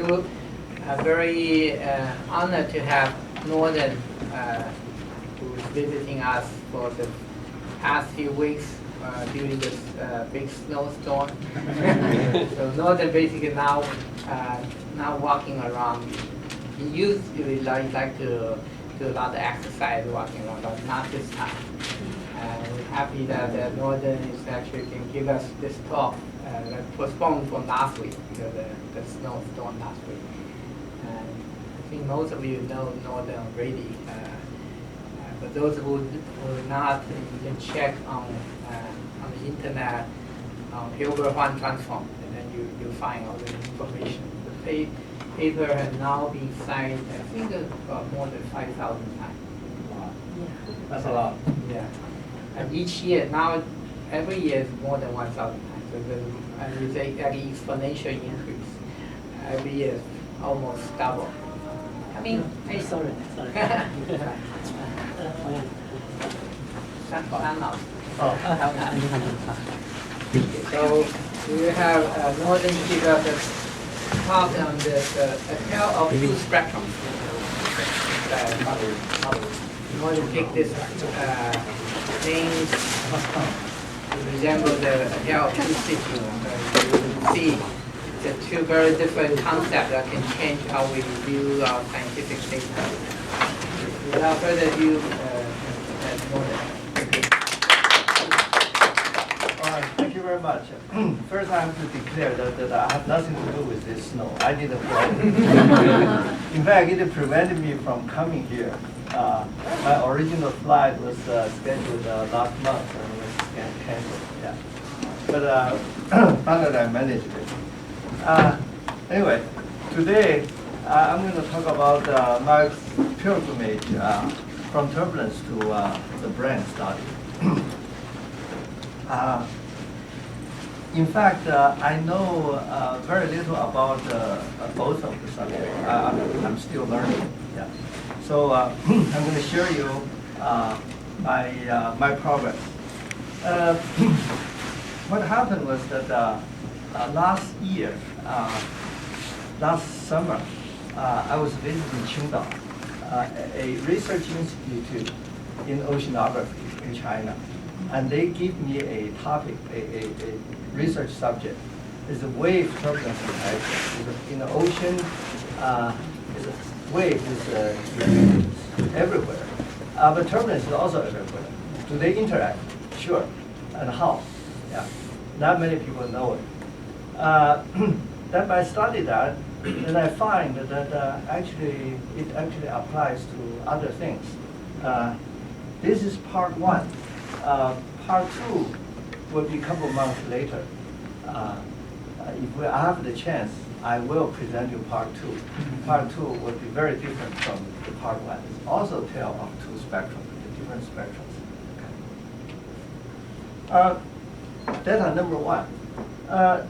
So very honored to have Norden who is visiting us for the past few weeks during this big snowstorm. So Norden basically now walking around. He usually like to do a lot of exercise walking around, but not this time. And we're happy that Norden is actually can give us this talk that postponed from last week because of the snowstorm last week. And I think most of you know Norden already. But those who not, you can check on the internet on Hilbert-Huang transform, and then you find all the information. The paper has now been cited, I think, about more than 5,000 times. Wow. Yeah. That's a lot. Yeah. And each year, now, every year is more than 1,000 times. So it's an exponential increase. Every year, almost double. I mean, Sorry. So we have Norden give us a talk on the tale of two spectrums. Norden pick this name to resemble the tale of two cities. You can see the two very different concepts that can change how we view our scientific data. Without further ado, Norden. Thank you very much. First, I have to declare that I have nothing to do with this snow. I didn't plan it. In fact, it prevented me from coming here. My original flight was scheduled last month and was canceled. Yeah, but found that I managed it. Anyway, today I'm going to talk about Mark's pilgrimage from turbulence to the brain study. In fact, I know very little about both of the subjects. I'm still learning. Yeah. So I'm going to share you my progress. What happened was that last year, last summer, I was visiting Qingdao, a research institute in oceanography in China. And they give me a topic, a research subject. It's a wave turbulence interaction. In the ocean, wave is everywhere. But turbulence is also everywhere. Do they interact? Sure. And how? Yeah. Not many people know it. Then I study that, and I find that it actually applies to other things. This is part one. Part two will be a couple months later. If I have the chance, I will present you part two. Part two will be very different from the part one. It's also a tale of two spectrums, different spectrums. Okay. Data number one.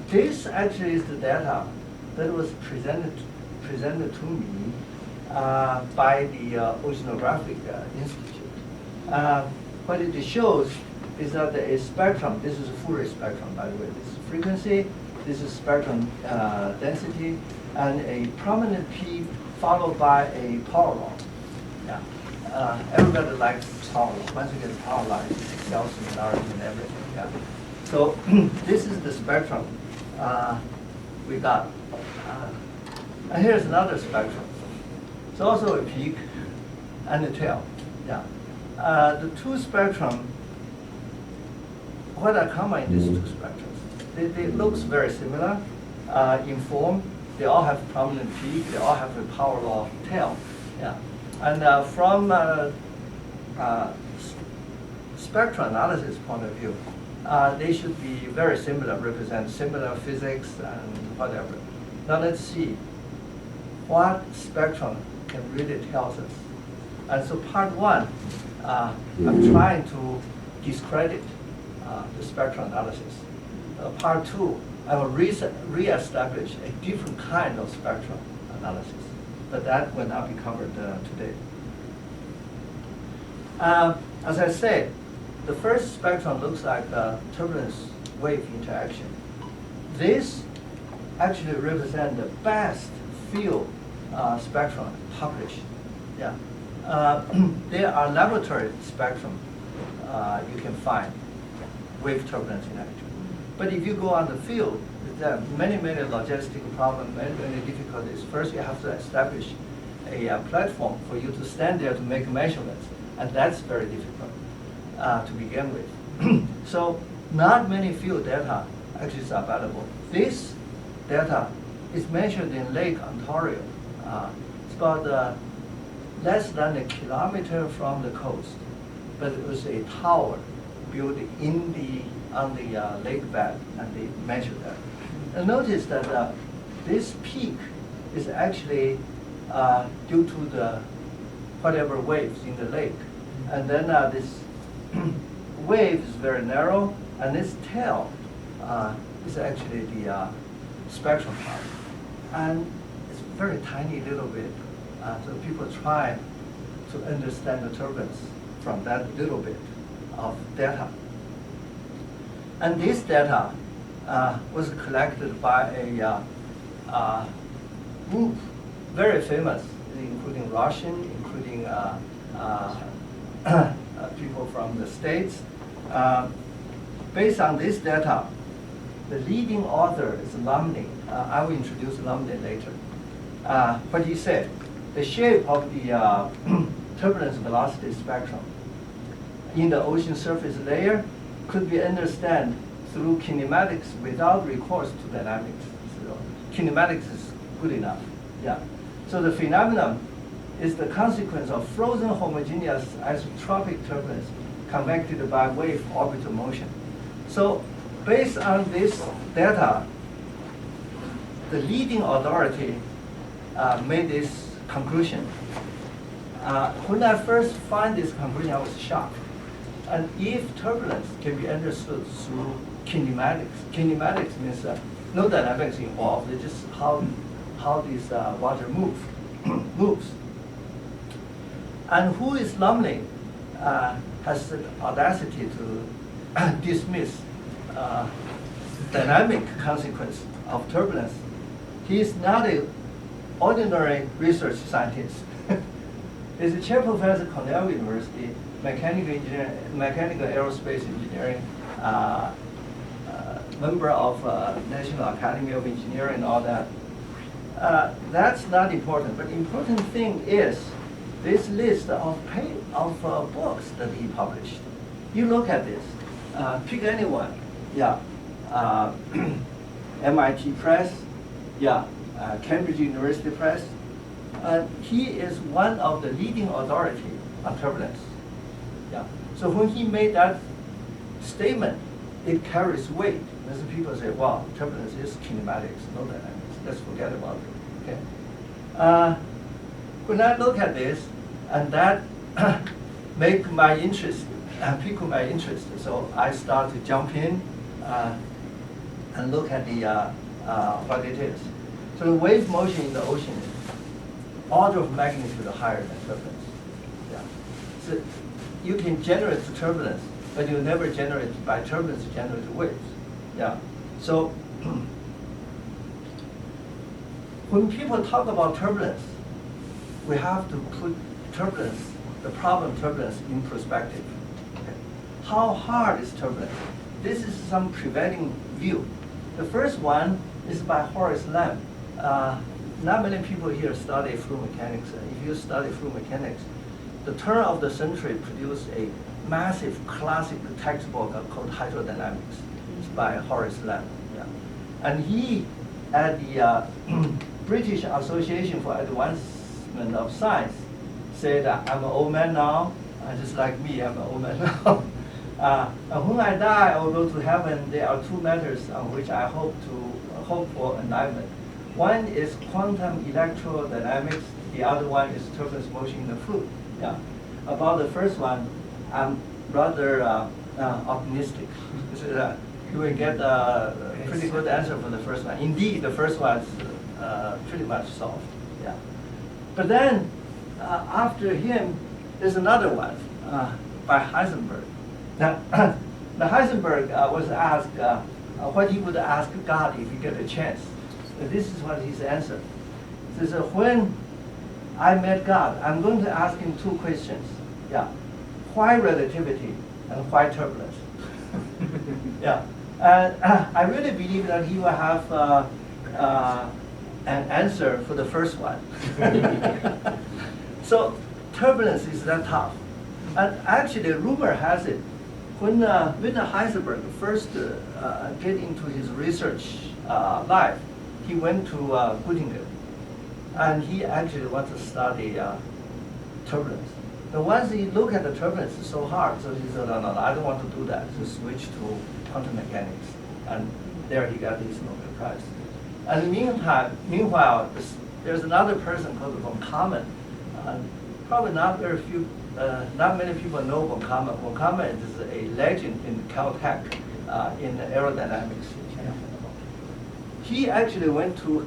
This actually is the data that was presented to me by the Oceanographic Institute. What it shows is that a spectrum, this is a Fourier spectrum, by the way. This is frequency, this is spectrum density, and a prominent peak followed by a power law. Yeah. Everybody likes power law. Once you get power law, it excels similarity and everything. Yeah. So this is the spectrum we got. And here's another spectrum. It's also a peak and a tail. Yeah. The two spectrum, what are common in these two spectrums? They look very similar in form. They all have prominent peak. They all have a power law tail. Yeah. And from spectral analysis point of view, they should be very similar, represent similar physics and whatever. Now let's see what spectrum can really tell us. And so part one, I'm trying to discredit the spectral analysis. Part two, I will re-establish a different kind of spectral analysis, but that will not be covered today. As I said, the first spectrum looks like the turbulence wave interaction. This actually represents the best field spectrum published. Yeah. There are laboratory spectrum you can find wave turbulence in action. But if you go on the field, there are many logistic problems, many difficulties. First, you have to establish a platform for you to stand there to make measurements, and that's very difficult to begin with. So not many field data actually is available. This data is measured in Lake Ontario. It's about less than a kilometer from the coast, but it was a tower built on the lake bed, and they measured that. And notice that this peak is actually due to the whatever waves in the lake. And then this wave is very narrow, and this tail is actually the spectrum part. And it's very tiny little bit. So people try to understand the turbulence from that little bit of data. And this data was collected by a group, very famous, including Russian, including people from the States. Based on this data, the leading author is Lumley. I will introduce Lumley later. What he said, the shape of the turbulence velocity spectrum in the ocean surface layer could be understood through kinematics without recourse to dynamics. So kinematics is good enough. Yeah. So the phenomenon is the consequence of frozen homogeneous isotropic turbulence convected by wave orbital motion. So based on this data, the leading authority made this conclusion. When I first found this conclusion, I was shocked. And if turbulence can be understood through kinematics, kinematics means no dynamics involved, it's just how this water moves. And who is Lumley has the audacity to dismiss dynamic consequence of turbulence. He is not an ordinary research scientist. He's a chair professor at Cornell University, mechanical aerospace engineering, member of National Academy of Engineering and all that. That's not important, but the important thing is this list of books that he published. You look at this, pick anyone. Yeah, MIT Press, yeah, Cambridge University Press. He is one of the leading authority on turbulence. Yeah. So when he made that statement, it carries weight. As people say, "Wow, turbulence is kinematics, no dynamics. Let's forget about it." Okay. When I look at this, and that make my interest, pique my interest, so I start to jump in and look at the what it is. So the wave motion in the ocean is order of magnitude higher than turbulence. Yeah. So you can generate the turbulence, but you never generate by turbulence generate waves. Yeah. So when people talk about turbulence, we have to put turbulence, the problem turbulence, in perspective. Okay. How hard is turbulence? This is some prevailing view. The first one is by Horace Lamb. Not many people here study fluid mechanics. If you study fluid mechanics, the turn of the century produced a massive classic textbook called Hydrodynamics. It's by Horace Lamb. Yeah. And he, at the British Association for Advancement of Science, said, "I'm an old man now, just like me, I'm an old man now. And when I die, I will go to heaven. There are two matters on which I hope for enlightenment. One is quantum electrodynamics. The other one is turbulence motion in the fluid." Yeah. About the first one, I'm rather optimistic. So, you will get a pretty good answer for the first one. Indeed, the first one is pretty much solved. Yeah. But then, after him, there's another one by Heisenberg. Now, Heisenberg was asked what he would ask God if he get a chance. This is what his answer. He says, when I met God, I'm going to ask him two questions. Yeah. Why relativity and why turbulence? Yeah. And I really believe that he will have an answer for the first one. So turbulence is that tough. And actually, rumor has it, when Werner Heisenberg first get into his research life, he went to Göttingen, and he actually wants to study turbulence. But once he looked at the turbulence, it's so hard, so he said, no, I don't want to do that. So switch to quantum mechanics, and there he got his Nobel Prize. And meanwhile, there's another person called von Karman. Probably not many people know von Karman. Von Karman is a legend in Caltech in aerodynamics. He actually went to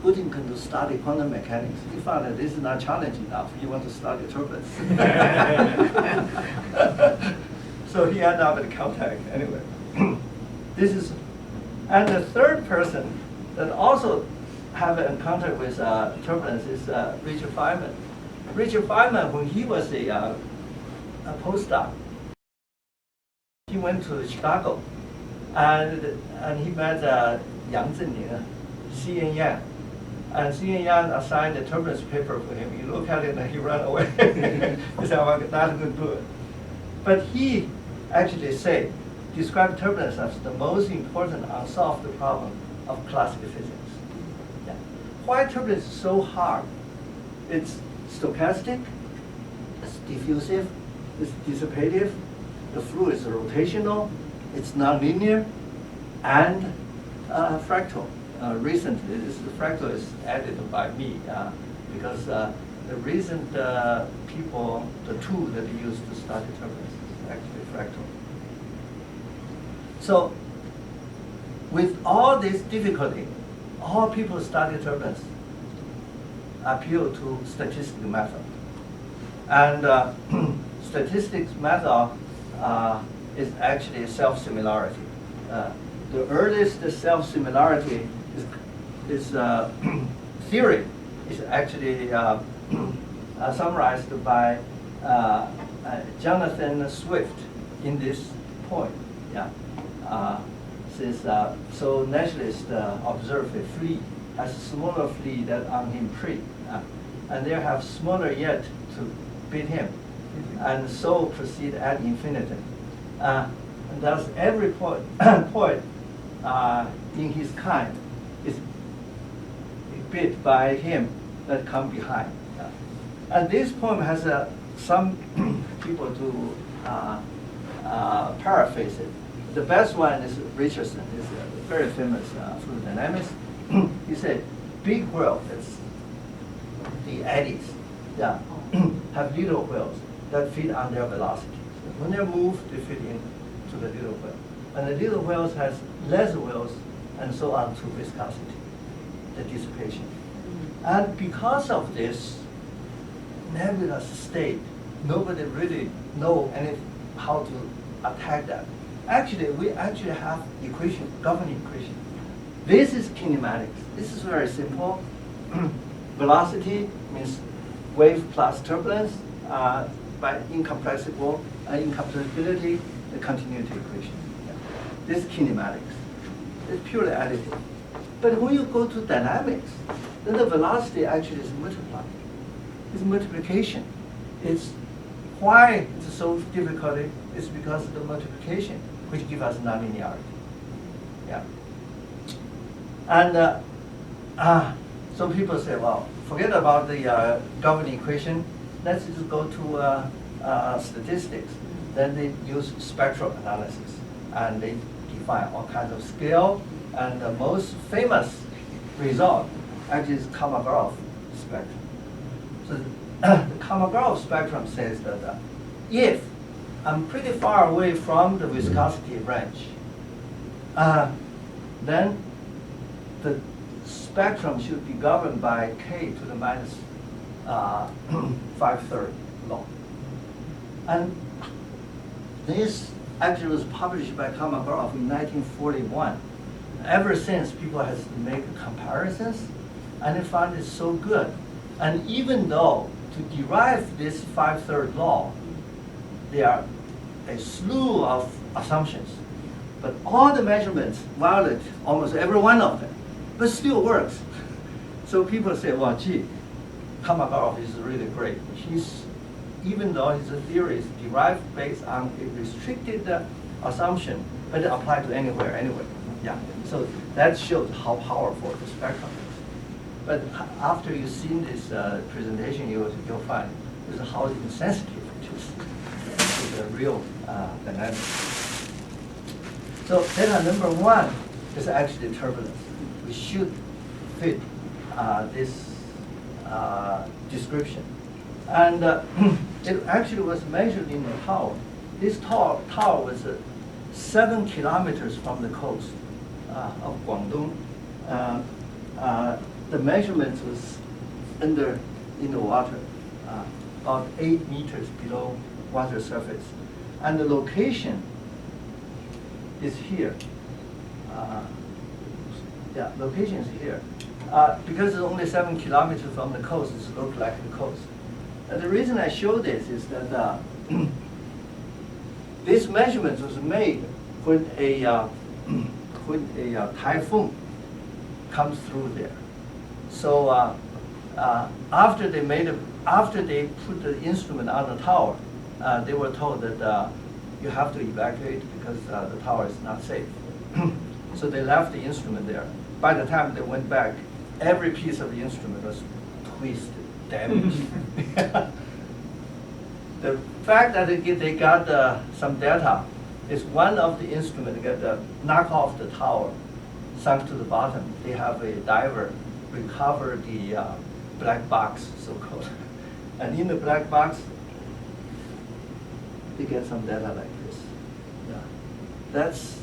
Göttingen to study quantum mechanics. He found that this is not challenging enough. He wants to study turbulence. So he ended up at Caltech anyway. And the third person that also have an encounter with turbulence is Richard Feynman. Richard Feynman, when he was a postdoc, he went to Chicago, and he met Yang Zhenning, C.N. Yang. And C.N. Yang assigned a turbulence paper for him. He looked at it and he ran away. He said, well, I'm not going to do it. But he actually described turbulence as the most important unsolved problem of classical physics. Yeah. Why turbulence is so hard? It's stochastic, it's diffusive, it's dissipative, the fluid is rotational, it's nonlinear, and fractal. Recently, the fractal is added by me because the recent tool that they use to study turbulence is actually fractal. So, with all this difficulty, all people study turbulence appeal to statistical method. And statistics method is actually self-similarity. The earliest self-similarity is theory is actually summarized by Jonathan Swift in this point. Yeah. Says, so naturalists observe a flea has a smaller flea than on him prey, and they have smaller yet to beat him, and so proceed ad infinitum. And thus every point in his kind is beat by him that come behind. And this poem has some people to paraphrase it. The best one is Richardson, is a very famous fluid dynamist. He said, big whales, that's the eddies, yeah, have little whales that feed on their velocity. So when they move, they feed into the little whale. And the little whales has less whales, and so on to viscosity, the dissipation. And because of this nebulous state, nobody really know how to attack that. Actually, we actually have equation, governing equation. This is kinematics. This is very simple. Velocity means wave plus turbulence by incompressibility, the continuity equation. Yeah. This is kinematics. It's purely additive. But when you go to dynamics, then the velocity actually is multiplied. It's multiplication. It's why it's so difficult. It's because of the multiplication, which gives us nonlinearity. Yeah. And some people say, well, forget about the governing equation. Let's just go to statistics. Then they use spectral analysis, and they define all kinds of scale. And the most famous result actually is Kolmogorov spectrum. So the Kolmogorov spectrum says that if I'm pretty far away from the viscosity range, then the spectrum should be governed by k to the minus 5/3 law. And this actually was published by Kolmogorov in 1941. Ever since, people have made comparisons, and they found it so good. And even though to derive this 5/3 law, there are a slew of assumptions, but all the measurements violate almost every one of them, but still works. So people say, well, gee, Kolmogorov is really great. Even though his theory is derived based on a restricted assumption, but it applied to anywhere anyway. Yeah. So that shows how powerful the spectrum is. But after you've seen this presentation, you'll find this is how insensitive it is to the real dynamics. So data number one is actually turbulence. We should fit this description. And it actually was measured in the tower. This tower was 7 kilometers from the coast of Guangdong. The measurement was in the water, about 8 meters below water surface. And the location is here. Location is here. Because it's only 7 kilometers from the coast, it looks like the coast. And the reason I show this is that this measurement was made when a typhoon comes through there. So after they put the instrument on the tower, they were told that you have to evacuate because the tower is not safe. So they left the instrument there. By the time they went back, every piece of the instrument was twisted, damaged. The fact that they got some data is one of the instruments got knocked off the tower, sunk to the bottom. They have a diver recover the black box, so-called. And in the black box, they get some data like this. Yeah. That's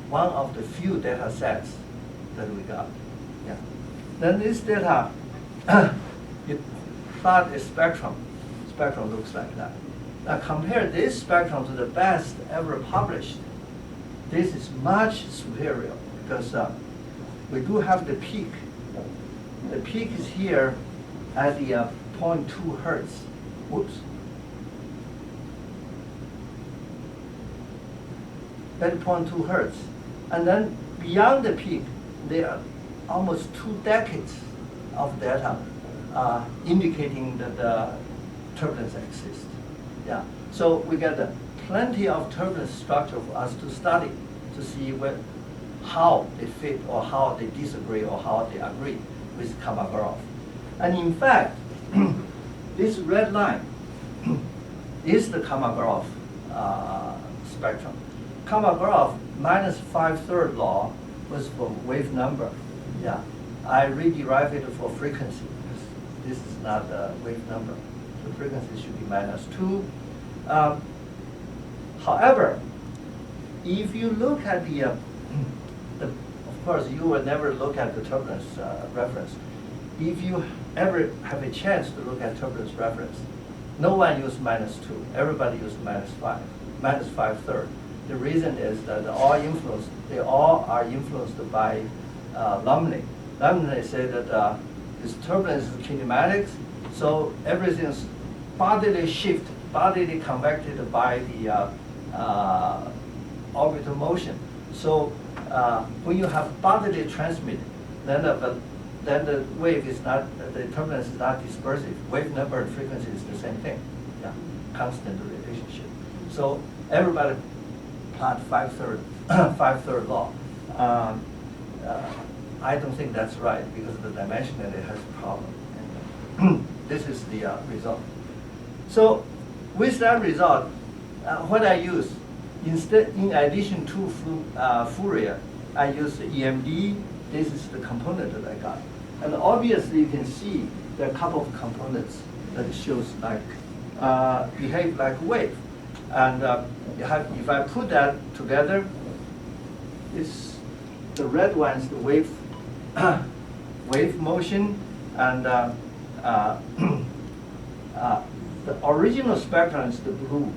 one of the few data sets that we got. Yeah. Then this data, you plot a spectrum. Spectrum looks like that. Now compare this spectrum to the best ever published. This is much superior because we do have the peak. The peak is here at the 0.2 hertz. Whoops. At 0.2 hertz. And then beyond the peak, there are almost 2 decades of data indicating that the turbulence exists. Yeah. So we get plenty of turbulence structure for us to study to see how they fit or how they disagree or how they agree with Kolmogorov. And in fact, this red line is the Kolmogorov spectrum. Kolmogorov minus 5/3 law was for wave number. Yeah, I re-derived it for frequency because this is not a wave number. The frequency should be -2. However, if you look at of course, you will never look at the turbulence reference. If you ever have a chance to look at turbulence reference, no one used -2. Everybody used -5, minus 5/3. The reason is that they all are influenced by Lumley. Lumley said that this turbulence is kinematics, so everything is bodily shift, bodily convected by the orbital motion. So when you have bodily transmit, then the wave is not, the turbulence is not dispersive. Wave number and frequency is the same thing. Yeah, constant relationship. So everybody plot 5/3 law. I don't think that's right because the dimensionality has a problem. And this is the result. So with that result, what I use, in addition to Fourier, I use EMD. This is the component that I got. And obviously you can see there are a couple of components that shows like, behave like wave. And if I put that together, it's the red one is the wave motion, and the original spectrum is the blue.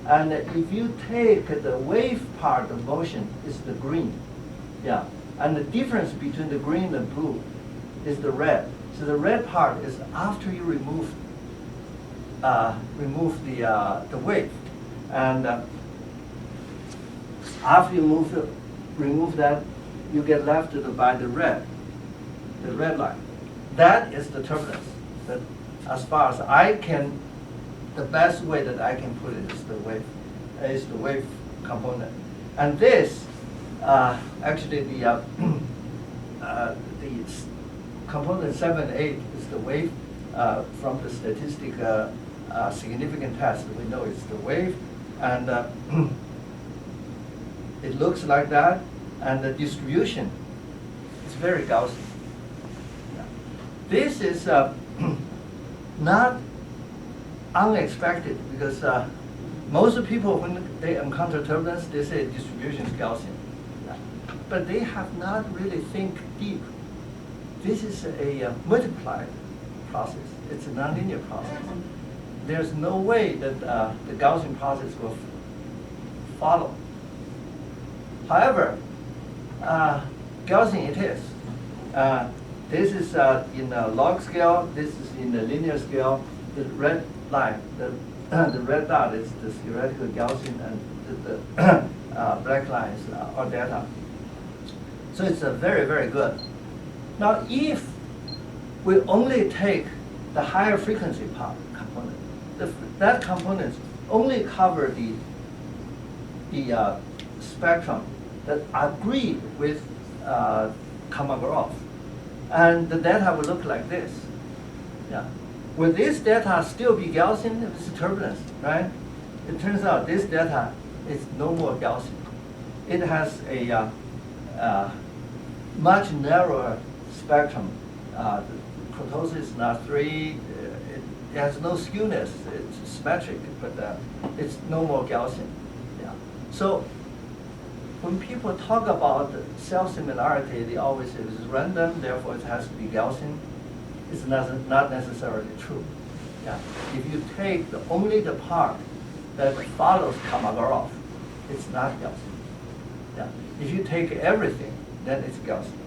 And if you take the wave part of motion, it's the green. Yeah. And the difference between the green and blue is the red. So the red part is after you remove the wave, and after you remove that, you get left by the red line. That is the turbulence. That, as far as I can, the best way that I can put it is the wave component. And this, actually the component 7, 8 is the wave. From the statistic significant test, we know it's the wave, and it looks like that, and the distribution is very Gaussian. Yeah. This is not unexpected, because most people, when they encounter turbulence, they say distribution is Gaussian. Yeah. But they have not really think deep. This is a multiplied process. It's a nonlinear process. There's no way that the Gaussian process will follow. However, Gaussian it is. This is in a log scale. This is in the linear scale. The red line, the red dot is the theoretical Gaussian, and the black line is our data. So it's very, very good. Now, if we only take the higher frequency part component, that component only cover the spectrum that agree with Kolmogorov, and the data will look like this. Yeah. Will this data still be Gaussian if it's turbulence, right? It turns out this data is no more Gaussian. It has a much narrower spectrum. The kurtosis is not 3. It has no skewness. It's symmetric, but it's no more Gaussian. Yeah. So when people talk about self-similarity, they always say it's random, therefore it has to be Gaussian. It's not necessarily true. Yeah. If you take only the part that follows Kolmogorov, it's not Gaussian. Yeah. If you take everything, then it's Gaussian.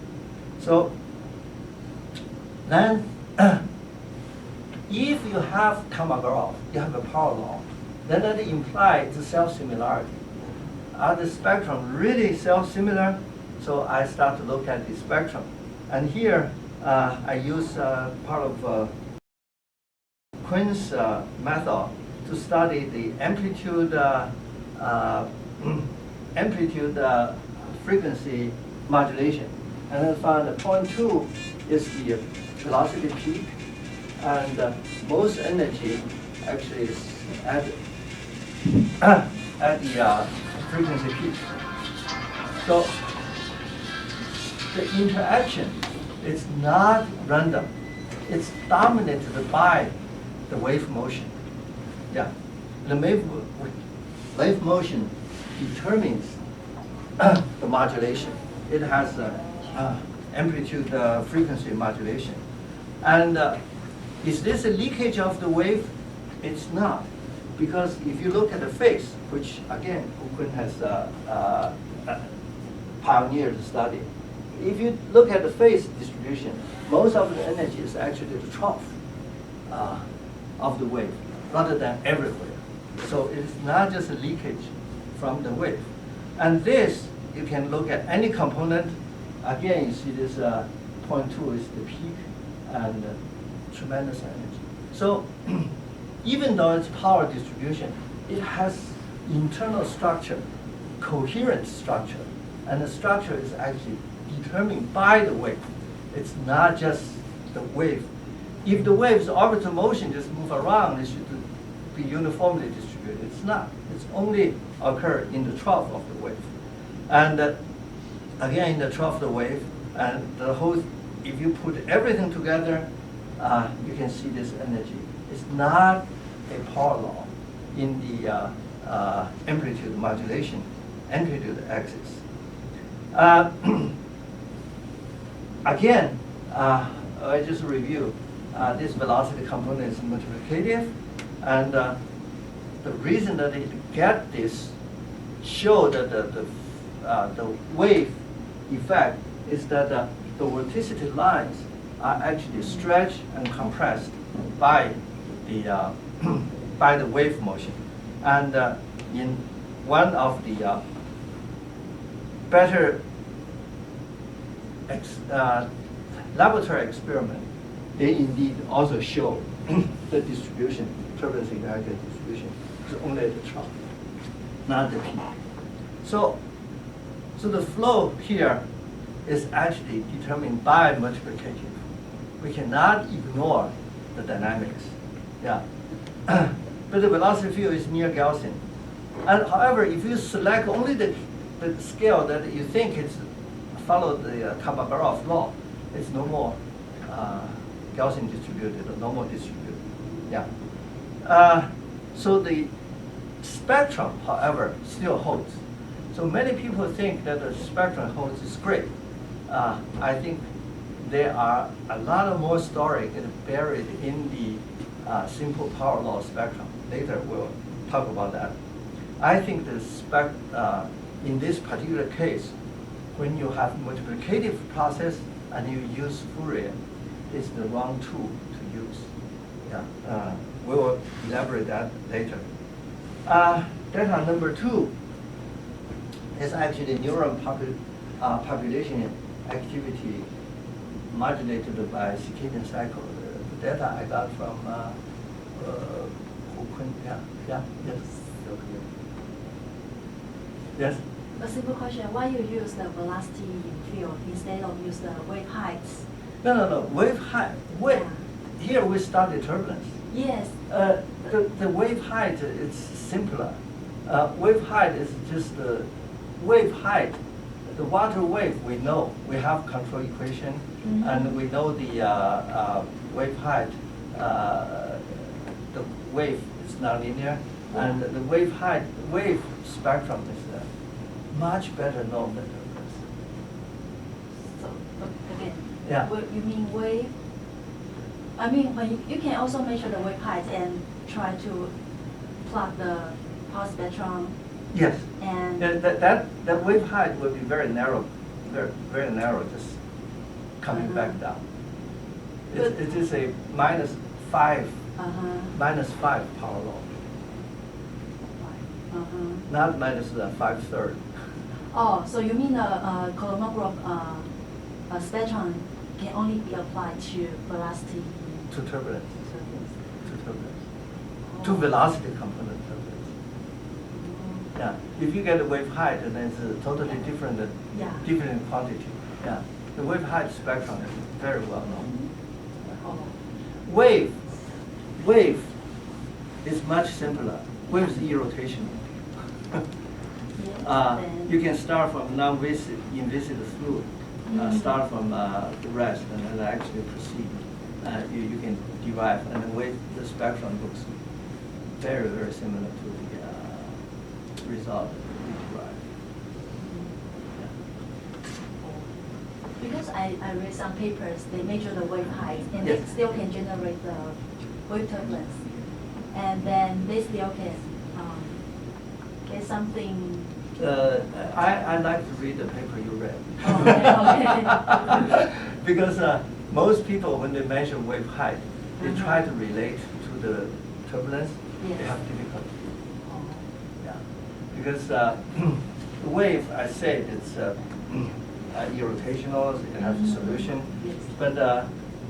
So then, if you have Kolmogorov, you have a power law, then that implies the self-similarity. Are the spectrum really self-similar? So I start to look at the spectrum. And here, I use part of Quinn's method to study the amplitude frequency modulation. And I found that point 2 is the velocity peak, and most energy actually is at the frequency peak. So the interaction is not random. It's dominated by the wave motion. Yeah, the wave motion determines the modulation. It has amplitude frequency modulation. And is this a leakage of the wave? It's not. Because if you look at the phase, which again, Quinn has pioneered the study, if you look at the phase distribution, most of the energy is actually the trough of the wave, rather than everywhere. So it's not just a leakage from the wave. And this, you can look at any component. Again, you see this point 2 is the peak and tremendous energy. So even though it's power distribution, it has internal structure, coherent structure, and the structure is actually determined by the wave. It's not just the wave. If the wave's orbital motion just move around, it should be uniformly distributed. It's not. It's only occur in the trough of the wave. And again, in the trough of the wave, and the whole, if you put everything together, you can see this energy. It's not a power law in the amplitude modulation, amplitude axis. Again, I just review, this velocity component is multiplicative, and the reason that it get this show that the wave effect is that the vorticity lines are actually stretched and compressed by the by the wave motion. And in one of the better laboratory experiment, they indeed also show the distribution, turbulence interaction distribution, is only at the trough, not the peak. So the flow here is actually determined by multiplication. We cannot ignore the dynamics. Yeah. But the velocity field is near Gaussian. And however, if you select only the scale that you think is follow the Kolmogorov law, it's no more Gaussian distributed or normal distributed. Yeah. So the spectrum, however, still holds. So many people think that the spectrum holds is great. I think there are a lot of more story buried in the simple power law spectrum. Later we'll talk about that. I think the in this particular case, when you have multiplicative process and you use Fourier, it's the wrong tool to use. Yeah. We will elaborate that later. Data number 2 is actually neuron population activity modulated by circadian cycle. The data I got from yes. A simple question, why you use the velocity field instead of use the wave heights? No. Wave height. Yeah. Here we study turbulence. Yes. The wave height is simpler. Wave height is just the wave height. The water wave we know. We have control equation, and we know the wave height. The wave is nonlinear, and the wave height, wave spectrum is much better known than turbulence. So again, Yeah. You mean wave? I mean, when you can also measure the wave height and try to plot the power spectrum. Yes. And that wave height will be very narrow, very narrow, just coming back down. It is a minus 5 power law, not minus 5/3. Oh, so you mean the Kolmogorov spectrum can only be applied to velocity? To turbulence. To velocity component turbulence. Yeah. If you get a wave height, then it's a totally different different quantity. Yeah. The wave height spectrum is very well known. Wave is much simpler. Wave is irrotational. You can start from non-invisible fluid, start from the rest, and then actually proceed. You can derive, and the way the spectrum looks very, very similar to the result that we derive. Yeah. Because I read some papers, they measure the wave height, and Yes. they still can generate the wave turbulence. And then they still can get something. I like to read the paper you read. Okay. Because most people, when they measure wave height, they try to relate to the turbulence. Yes. They have difficulty. Yeah. Because the wave, I said, it's irrotational, it has a solution. Yes. But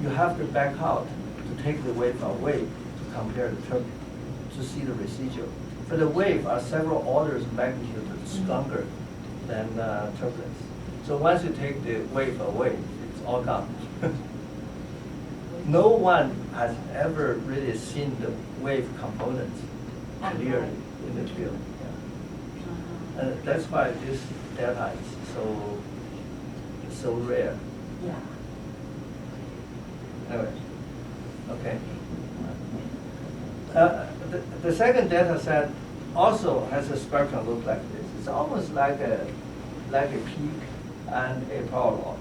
you have to back out to take the wave away to compare the turbulence, to see the residual. But the wave are several orders of magnitude stronger than turbulence. So once you take the wave away, it's all gone. No one has ever really seen the wave components clearly in the field. Yeah. And that's why this data is so rare. Yeah. Anyway, okay. The second data set also has a spectrum look like this. It's almost like a peak and a power law.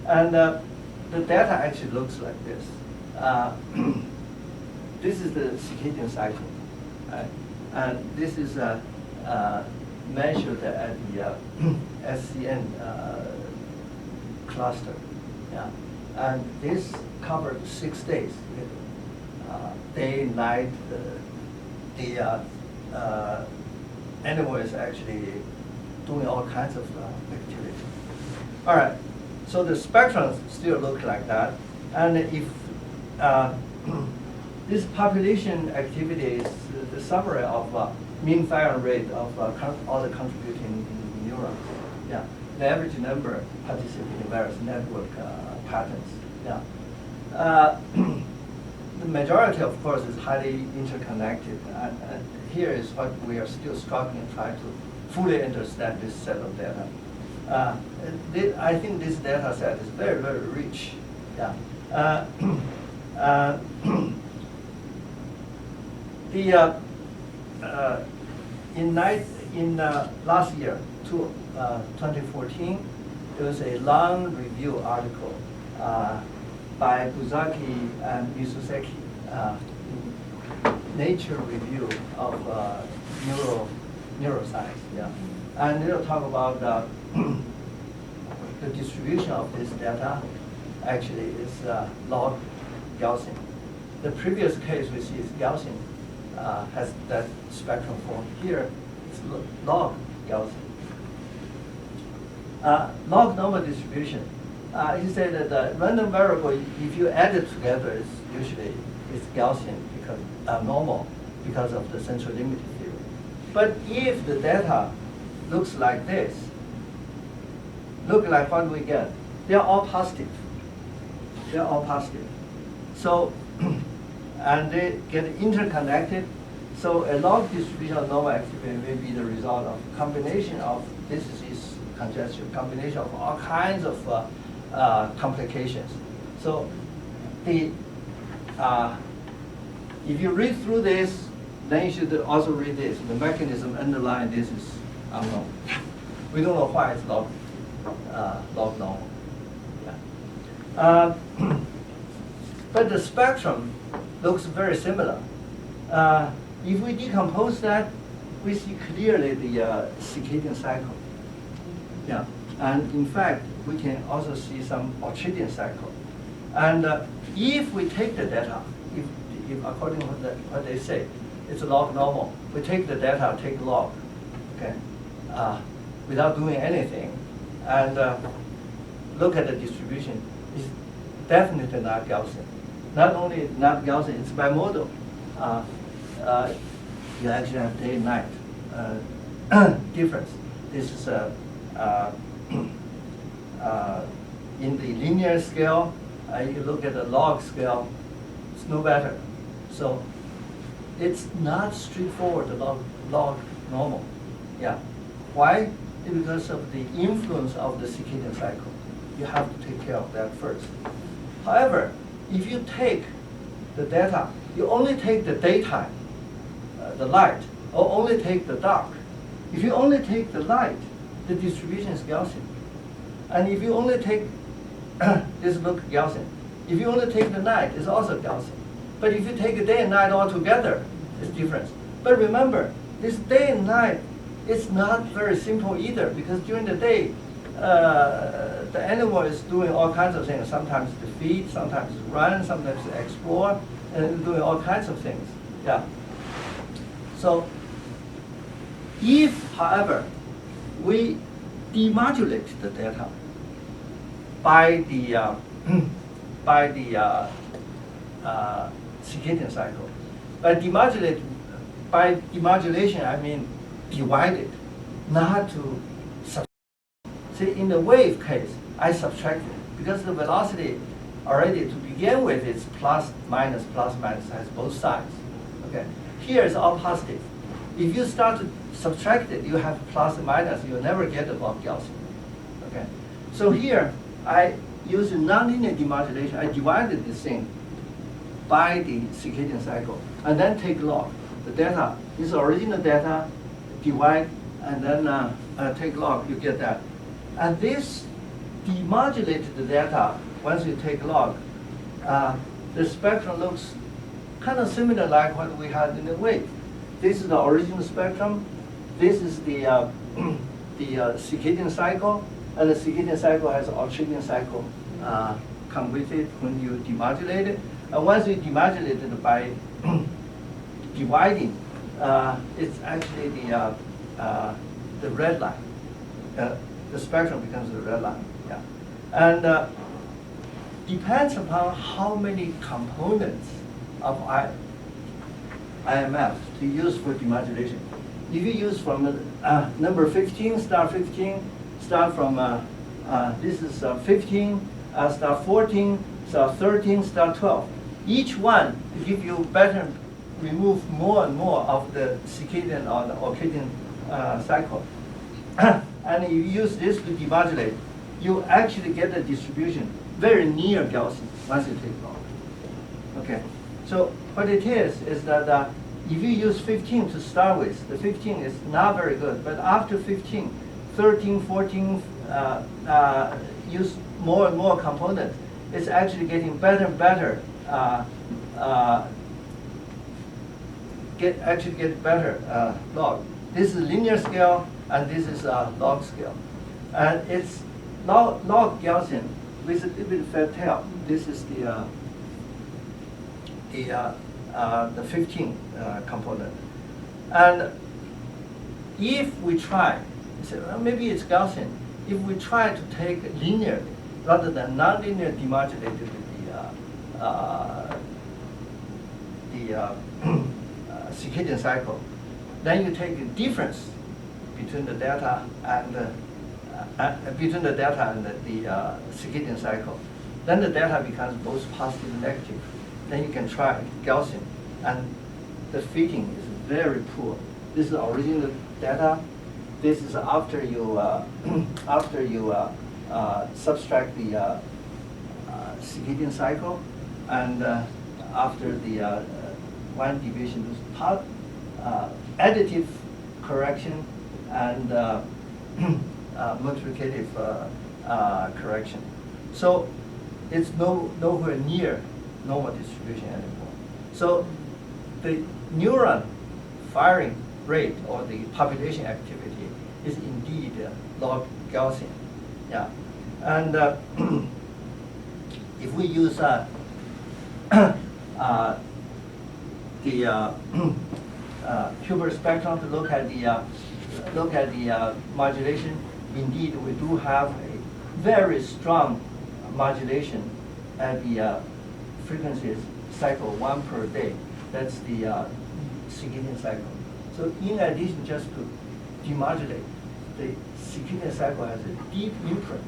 And the data actually looks like this. This is the circadian cycle, right? And this is measured at the SCN cluster. Yeah. And this covered 6 days, day, night. The animal is actually doing all kinds of activity. All right, so the spectrum still look like that. And if this population activity is the summary of mean firing rate of all the contributing neurons. Yeah, the average number participate in various network patterns. Yeah. The majority, of course, is highly interconnected. And here is what we are still struggling trying to fully understand this set of data. I think this data set is very, very rich. Yeah. In last year, 2014, there was a long review article by Buzaki and Misuseki, Nature Review of Neuroscience. Yeah, and they'll talk about the distribution of this data. Actually, is log Gaussian. The previous case we see is Gaussian has that spectrum form. Here, it's log Gaussian. Log normal distribution. He said that the random variable, if you add it together, it's Gaussian because normal because of the central limit theory. But if the data looks like this, look like what we get, they're all positive. They're all positive. So, and they get interconnected. So a log distribution of normal activity may be the result of combination of this is congestion, combination of all kinds of complications. So the if you read through this, then you should also read this. The mechanism underlying this is unknown. We don't know why it's log normal. Yeah. But the spectrum looks very similar. If we decompose that, we see clearly the circadian cycle. Yeah, and in fact, we can also see some Ultradian cycle. And if we take the data, if according to what they say, it's a log normal. We take the data, take log, okay, without doing anything, and look at the distribution. It's definitely not Gaussian. Not only not Gaussian, it's bimodal. You actually have day and night difference. This is in the linear scale. You look at the log scale, it's no better. So it's not straightforward, the log normal. Yeah. Why? Because of the influence of the circadian cycle. You have to take care of that first. However, if you take the data, you only take the daytime, the light, or only take the dark. If you only take the light, the distribution is Gaussian. And if you only take, this look Gaussian. If you only take the night, it's also Gaussian. But if you take the day and night all together, it's different. But remember, this day and night is not very simple either, because during the day, the animal is doing all kinds of things. Sometimes to feed, sometimes to run, sometimes to explore, and doing all kinds of things. Yeah. So, if, however, we demodulate the data by the circadian cycle, by demodulation I mean divide it, not to subtract. See, in the wave case, I subtracted because the velocity already to begin with is plus minus has both sides. Okay, here it's all positive. If you start to subtract it, you have plus and minus. You'll never get above Gaussian. Okay, so here I use nonlinear demodulation. I divided this thing by the circadian cycle, and then take log. The data is original data, divide, and then take log. You get that. And this demodulated the data. Once you take log, the spectrum looks kind of similar like what we had in the wave. This is the original spectrum. This is the circadian cycle, and the circadian cycle has Ultradian cycle come with it when you demodulate it. And once you demodulate it by dividing, it's actually the red line. The spectrum becomes the red line. Yeah. And depends upon how many components of IMF to use for demodulation. If you use from number 15, star 15, start from, this is 15, star 14, star 13, star 12. Each one give you better, remove more and more of the circadian or the circadian cycle. And if you use this to demodulate, you actually get a distribution very near Gaussian once you take it off. Okay, so what it is that if you use 15 to start with, the 15 is not very good, but after 15, 13, 14, use more and more components, it's actually getting better and better, get better log. This is linear scale, and this is log scale. And it's log Gaussian with a little bit of fat tail. This is the 15 component. And if we try, you say, well, maybe it's Gaussian. If we try to take linearly rather than nonlinear demodulated the circadian cycle, then you take the difference between the data and the circadian cycle. Then the data becomes both positive and negative. Then you can try Gaussian, and the fitting is very poor. This is original data. This is after you subtract the circadian cycle, and after the one deviation, additive correction and multiplicative correction. So it's nowhere near normal distribution anymore. So the neuron firing rate or the population activity is indeed log Gaussian. Yeah, and if we use the Hilbert spectrum to look at the modulation, indeed we do have a very strong modulation at the frequencies cycle 1 per day. That's the circadian cycle. So in addition, just to demodulate, the circadian cycle has a deep imprint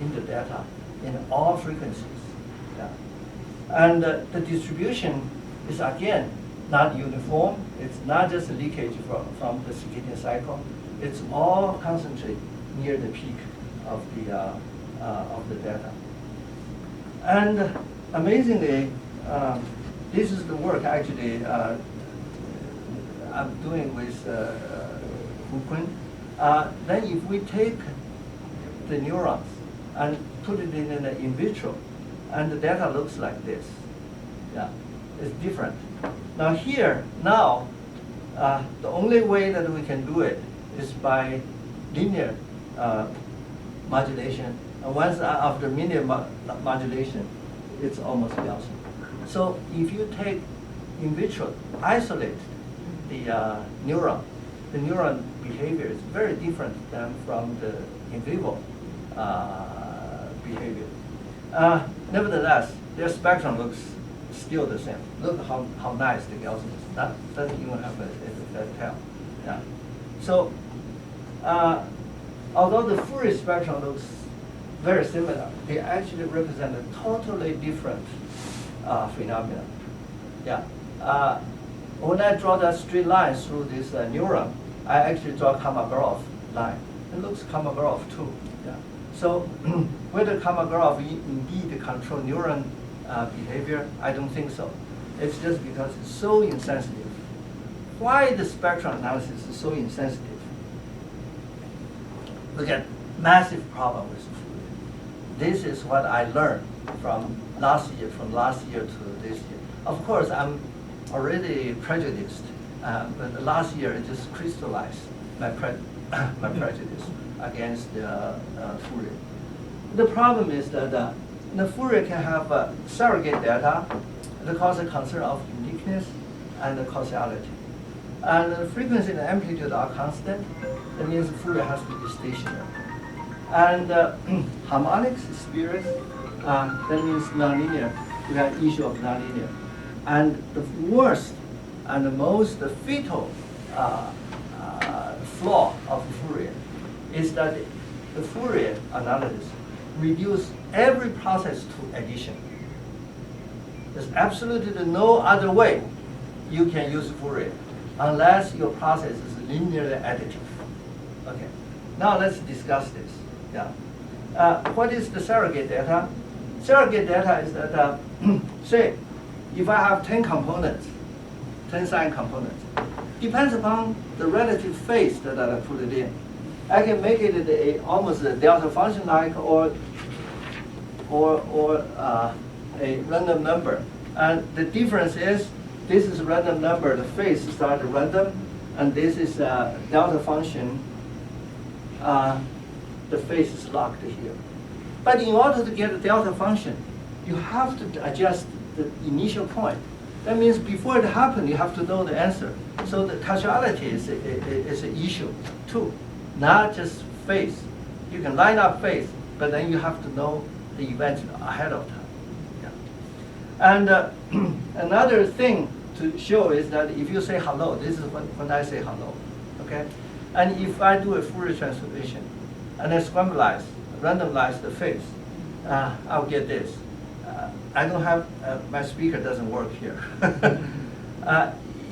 in the data in all frequencies. Yeah. And the distribution is again not uniform. It's not just a leakage from the circadian cycle. It's all concentrated near the peak of the data. And amazingly, this is the work actually I'm doing with Hu-Kun. Then if we take the neurons and put it in an in vitro, and the data looks like this. Yeah, it's different. Now here, the only way that we can do it is by linear modulation. And once after linear modulation, it's almost Gaussian. So if you take in vitro, isolate the neuron behavior is very different than from the in vivo behavior. Nevertheless, their spectrum looks still the same. Look how nice the Gaussian is. That doesn't even have a tail. Yeah. So although the Fourier spectrum looks very similar, they actually represent a totally different phenomenon. Yeah. When I draw that straight line through this neuron, I actually draw Kolmogorov line. It looks Kolmogorov too. Yeah. So whether Kolmogorov indeed control neuron behavior, I don't think so. It's just because it's so insensitive. Why the spectrum analysis is so insensitive? We get massive problem with Fourier. This is what I learned from last year to this year. Of course, I'm already prejudiced, but last year it just crystallized my prejudice against Fourier. The problem is that the Fourier can have surrogate data that causes concern of uniqueness and causality. And the frequency and amplitude are constant. That means Fourier has to be stationary. And harmonics is spurious. That means nonlinear. We have issue of nonlinear. And the worst and the most fatal flaw of Fourier is that the Fourier analysis reduces every process to addition. There's absolutely no other way you can use Fourier unless your process is linearly additive. Okay, now let's discuss this. Yeah. What is the surrogate data? Surrogate data is that, say, if I have 10 components, 10 sign components, depends upon the relative phase that I put it in. I can make it almost a delta function like or a random number. And the difference is this is a random number, the phase starts random, and this is a delta function, the phase is locked here. But in order to get a delta function, you have to adjust the initial point. That means before it happens, you have to know the answer. So the causality is an issue too, not just phase. You can line up phase, but then you have to know the events ahead of time. Yeah. And another thing to show is that if you say hello, this is when I say hello, okay? And if I do a Fourier transformation and I scramblize, randomize the phase, I'll get this. I don't have, my speaker doesn't work here.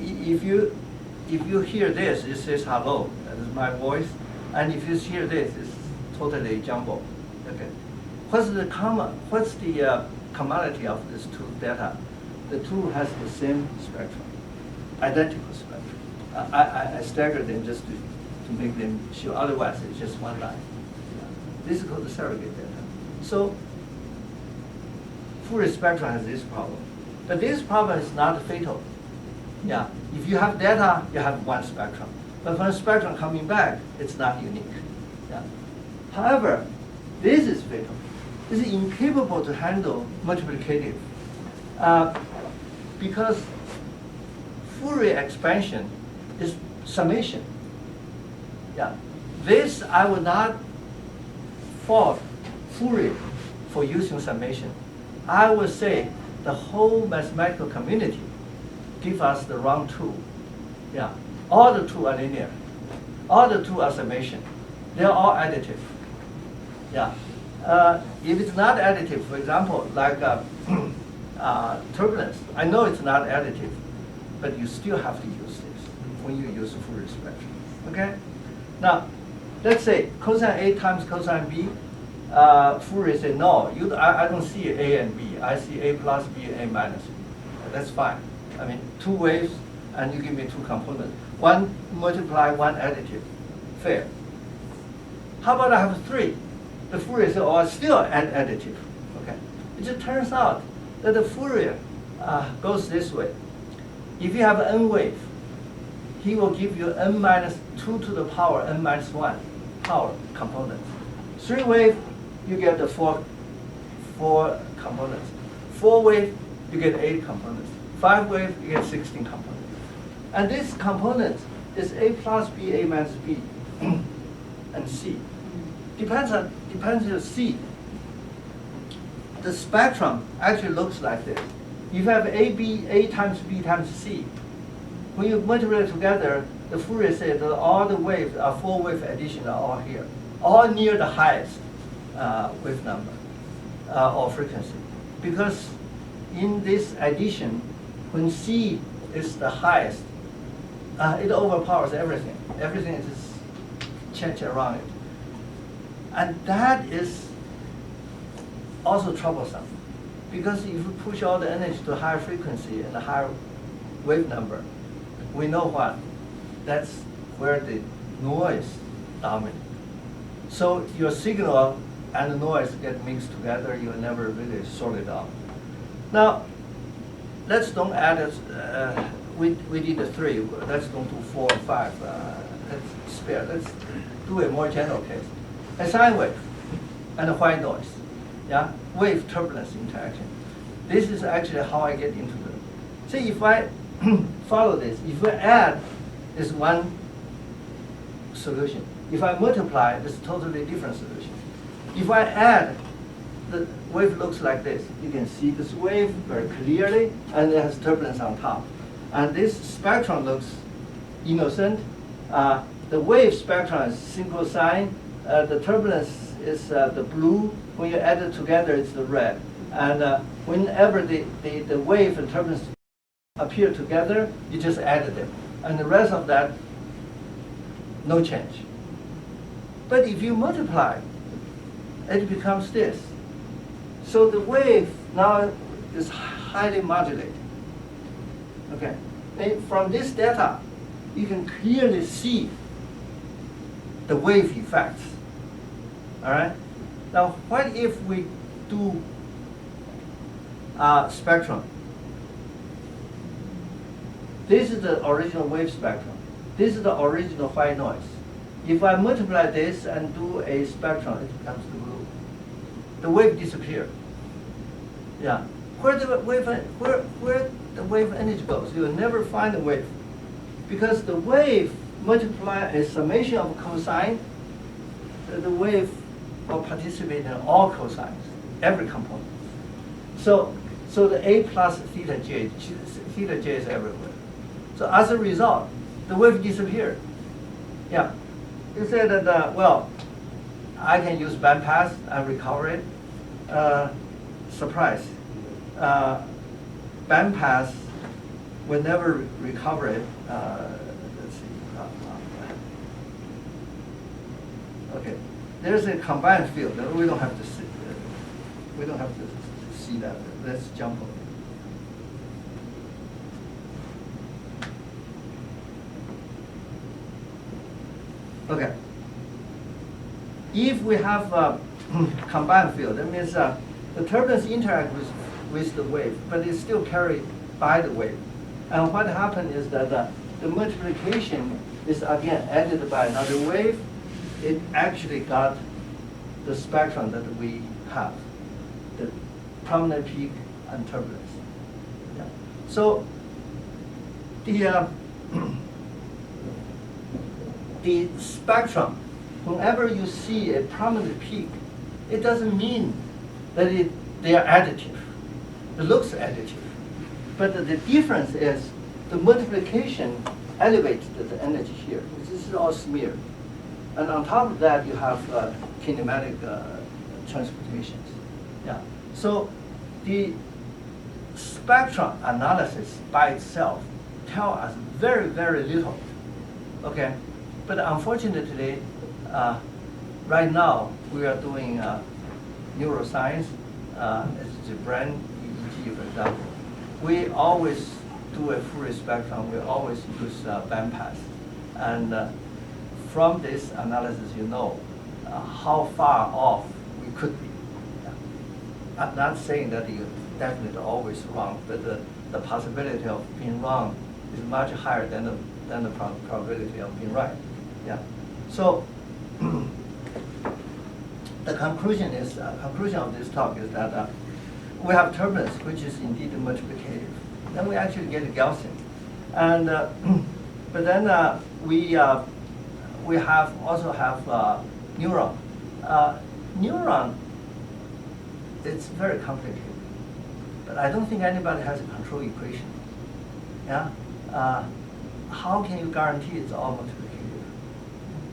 If you hear this, it says hello, that is my voice. And if you hear this, it's totally jumbled. Okay. What's the commonality of these two data? The two has the same spectrum, identical spectrum. I staggered them just to make them show, otherwise it's just one line. Yeah. This is called the surrogate data. So Fourier spectrum has this problem. But this problem is not fatal. Yeah. If you have data, you have one spectrum. But when a spectrum coming back, it's not unique. Yeah. However, this is fatal. This is incapable to handle multiplicative. Because Fourier expansion is summation. Yeah. This I would not fault Fourier for using summation. I would say the whole mathematical community give us the wrong tool. Yeah. All the two are linear. All the two are summation. They're all additive. Yeah. If it's not additive, for example, like turbulence, I know it's not additive, but you still have to use this when you use Fourier spectrum. Okay? Now, let's say cosine A times cosine B. Fourier say, no, I don't see A and B. I see A plus B, A minus B. That's fine. I mean, two waves, and you give me two components. One multiply, one additive. Fair. How about I have three? The Fourier say, oh, still additive. Okay. It just turns out that the Fourier goes this way. If you have n wave, he will give you n minus 2 to the power n minus 1 power components. 3 wave, you get the four components. 4 wave, you get 8 components. 5 wave, you get 16 components. And this component is A plus B, A minus B, and C. Depends on C. The spectrum actually looks like this. You have A times B times C. When you multiply together, the Fourier says that all the waves are 4 wave addition are all here, all near the highest wave number or frequency. Because in this addition, when C is the highest, it overpowers everything. Everything is just change around it. And that is also troublesome. Because if you push all the energy to higher frequency and a higher wave number, we know what? That's where the noise dominates. So your signal and the noise get mixed together, you'll never really sort it out. Now, let's don't add it, we did the 3, let's don't do 4 and 5. Let's spare, let's do a more general case. A sine wave and a white noise. yeah, wave turbulence interaction. This is actually how I get into the. See, if I follow this, if I add is one solution. If I multiply, it's a totally different solution. If I add, the wave looks like this. You can see this wave very clearly, and it has turbulence on top. And this spectrum looks innocent. The wave spectrum is single sign. The turbulence is the blue. When you add it together, it's the red. And whenever the wave and turbulence appear together, you just add them. And the rest of that, no change. But if you multiply, it becomes this. So the wave now is highly modulated. Okay. And from this data, you can clearly see the wave effects. All right. Now, what if we do spectrum? This is the original wave spectrum. This is the original white noise. If I multiply this and do a spectrum, it becomes the blue. The wave disappears. Yeah. Where the wave energy goes, you will never find the wave. Because the wave multiply a summation of cosine, the wave will participate in all cosines, every component. So the A plus theta j is everywhere. So as a result, the wave disappeared. Yeah. You say that, well, I can use bandpass and recover it. Surprise. Bandpass will never recover it. Let's see. Okay. There's a combined field. We don't have to see. We don't have to see that. Let's jump over. Okay. If we have a combined field, that means the turbulence interacts with the wave, but it's still carried by the wave. And what happened is that the multiplication is again added by another wave. It actually got the spectrum that we have, the prominent peak and turbulence. Yeah. So the spectrum, whenever you see a prominent peak, it doesn't mean that they are additive. It looks additive. But the difference is the multiplication elevates the energy here. This is all smeared. And on top of that, you have kinematic transportations. Yeah. So the spectrum analysis by itself tells us very, very little. Okay. But unfortunately, right now we are doing neuroscience, it's the brain EEG, for example. We always do a Fourier spectrum. We always use bandpass, and from this analysis, you know how far off we could be. Yeah. I'm not saying that you're definitely always wrong, but the possibility of being wrong is much higher than the probability of being right. Yeah. So the conclusion of this talk is that we have turbulence, which is indeed multiplicative. Then we actually get a Gaussian, and but then we also have neuron. Neuron, it's very complicated, but I don't think anybody has a control equation. Yeah. How can you guarantee it's all multiplicative?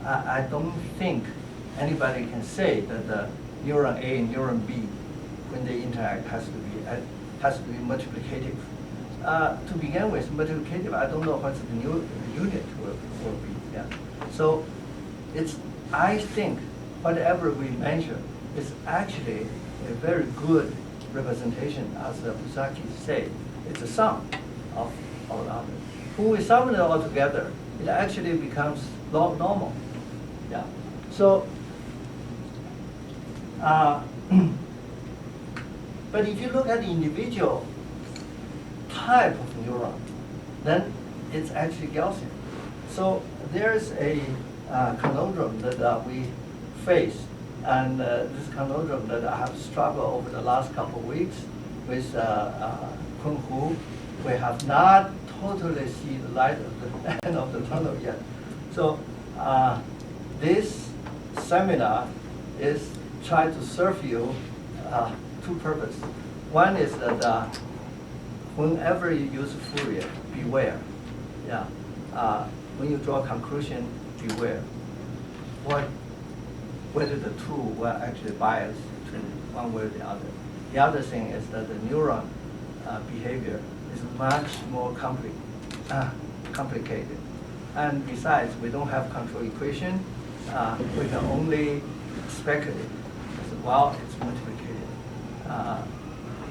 I don't think anybody can say that the neuron A and neuron B, when they interact, has to be multiplicative. To begin with, multiplicative, I don't know what the new unit will be. Yeah. So I think whatever we measure is actually a very good representation, as Fusaki said. It's a sum of all others. When we sum it all together, it actually becomes normal. Yeah. So, but if you look at the individual type of neuron, then it's actually Gaussian. So there's a conundrum that we face And this conundrum that I have struggled over the last couple of weeks with Kunhu, we have not totally seen the light at the end of the tunnel yet. So this seminar is trying to serve you two purposes. One is that whenever you use Fourier, beware. Yeah. When you draw a conclusion, beware. Whether the tool will actually bias to one way or the other. The other thing is that the neuron behavior is much more complicated. And besides, we don't have control equation. We can only speculate. Well, it's multiplicated.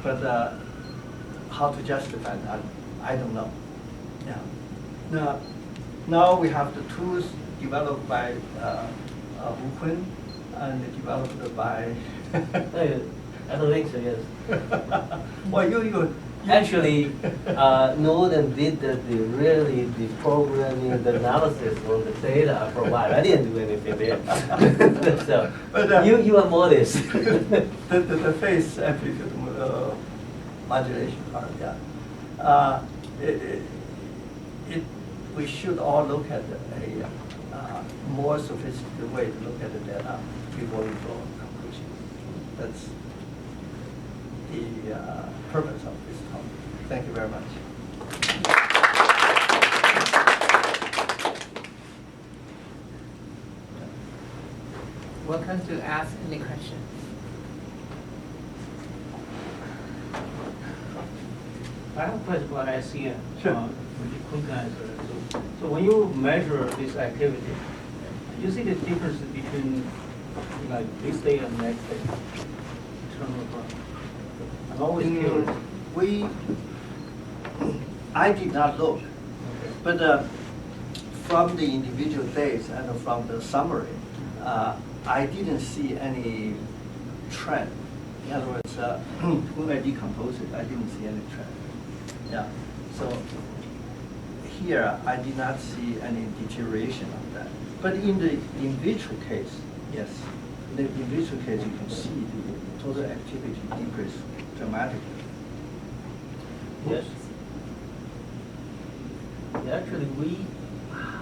But how to justify that, I don't know. Yeah. Now we have the tools developed by Wu Kun and developed by. I don't think so. Yes. Well, you Actually, Norden did the programming, the analysis on the data I provide. I didn't do anything there. So But, you are modest. the phase amplitude modulation part, yeah. We should all look at a more sophisticated way to look at the data before we draw conclusions. That's the purpose of this talk. Thank you very much. Welcome to ask any question. I have a question about SCM. Sure. Which you couldn't answer. So when you measure this activity, you see the difference between like this day and next day in terms of, I'm always curious. I did not look, Okay. but from the individual days and from the summary, I didn't see any trend. In other words, when I decompose it, I didn't see any trend. Yeah. So here, I did not see any deterioration of that. But in the in vitro case, yes. In the in vitro case, you can see the total activity decrease dramatically. Yes. Actually,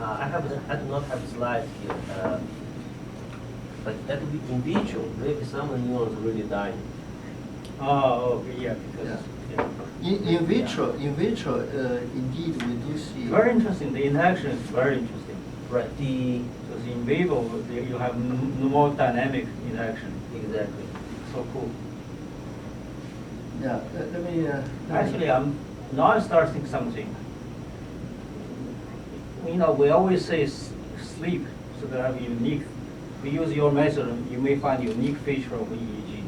I do not have slides here, but that would be in vitro. Maybe some neurons really dying. Oh, okay, yeah, because, yeah. In vitro, indeed, we do see. Very interesting, the interaction is very interesting. Right. Because in vivo, you have more dynamic interaction. Exactly. So cool. Yeah, let me. Actually, now I start thinking something. You know, we always say sleep, so that have unique. We use your method, you may find unique feature of EEG.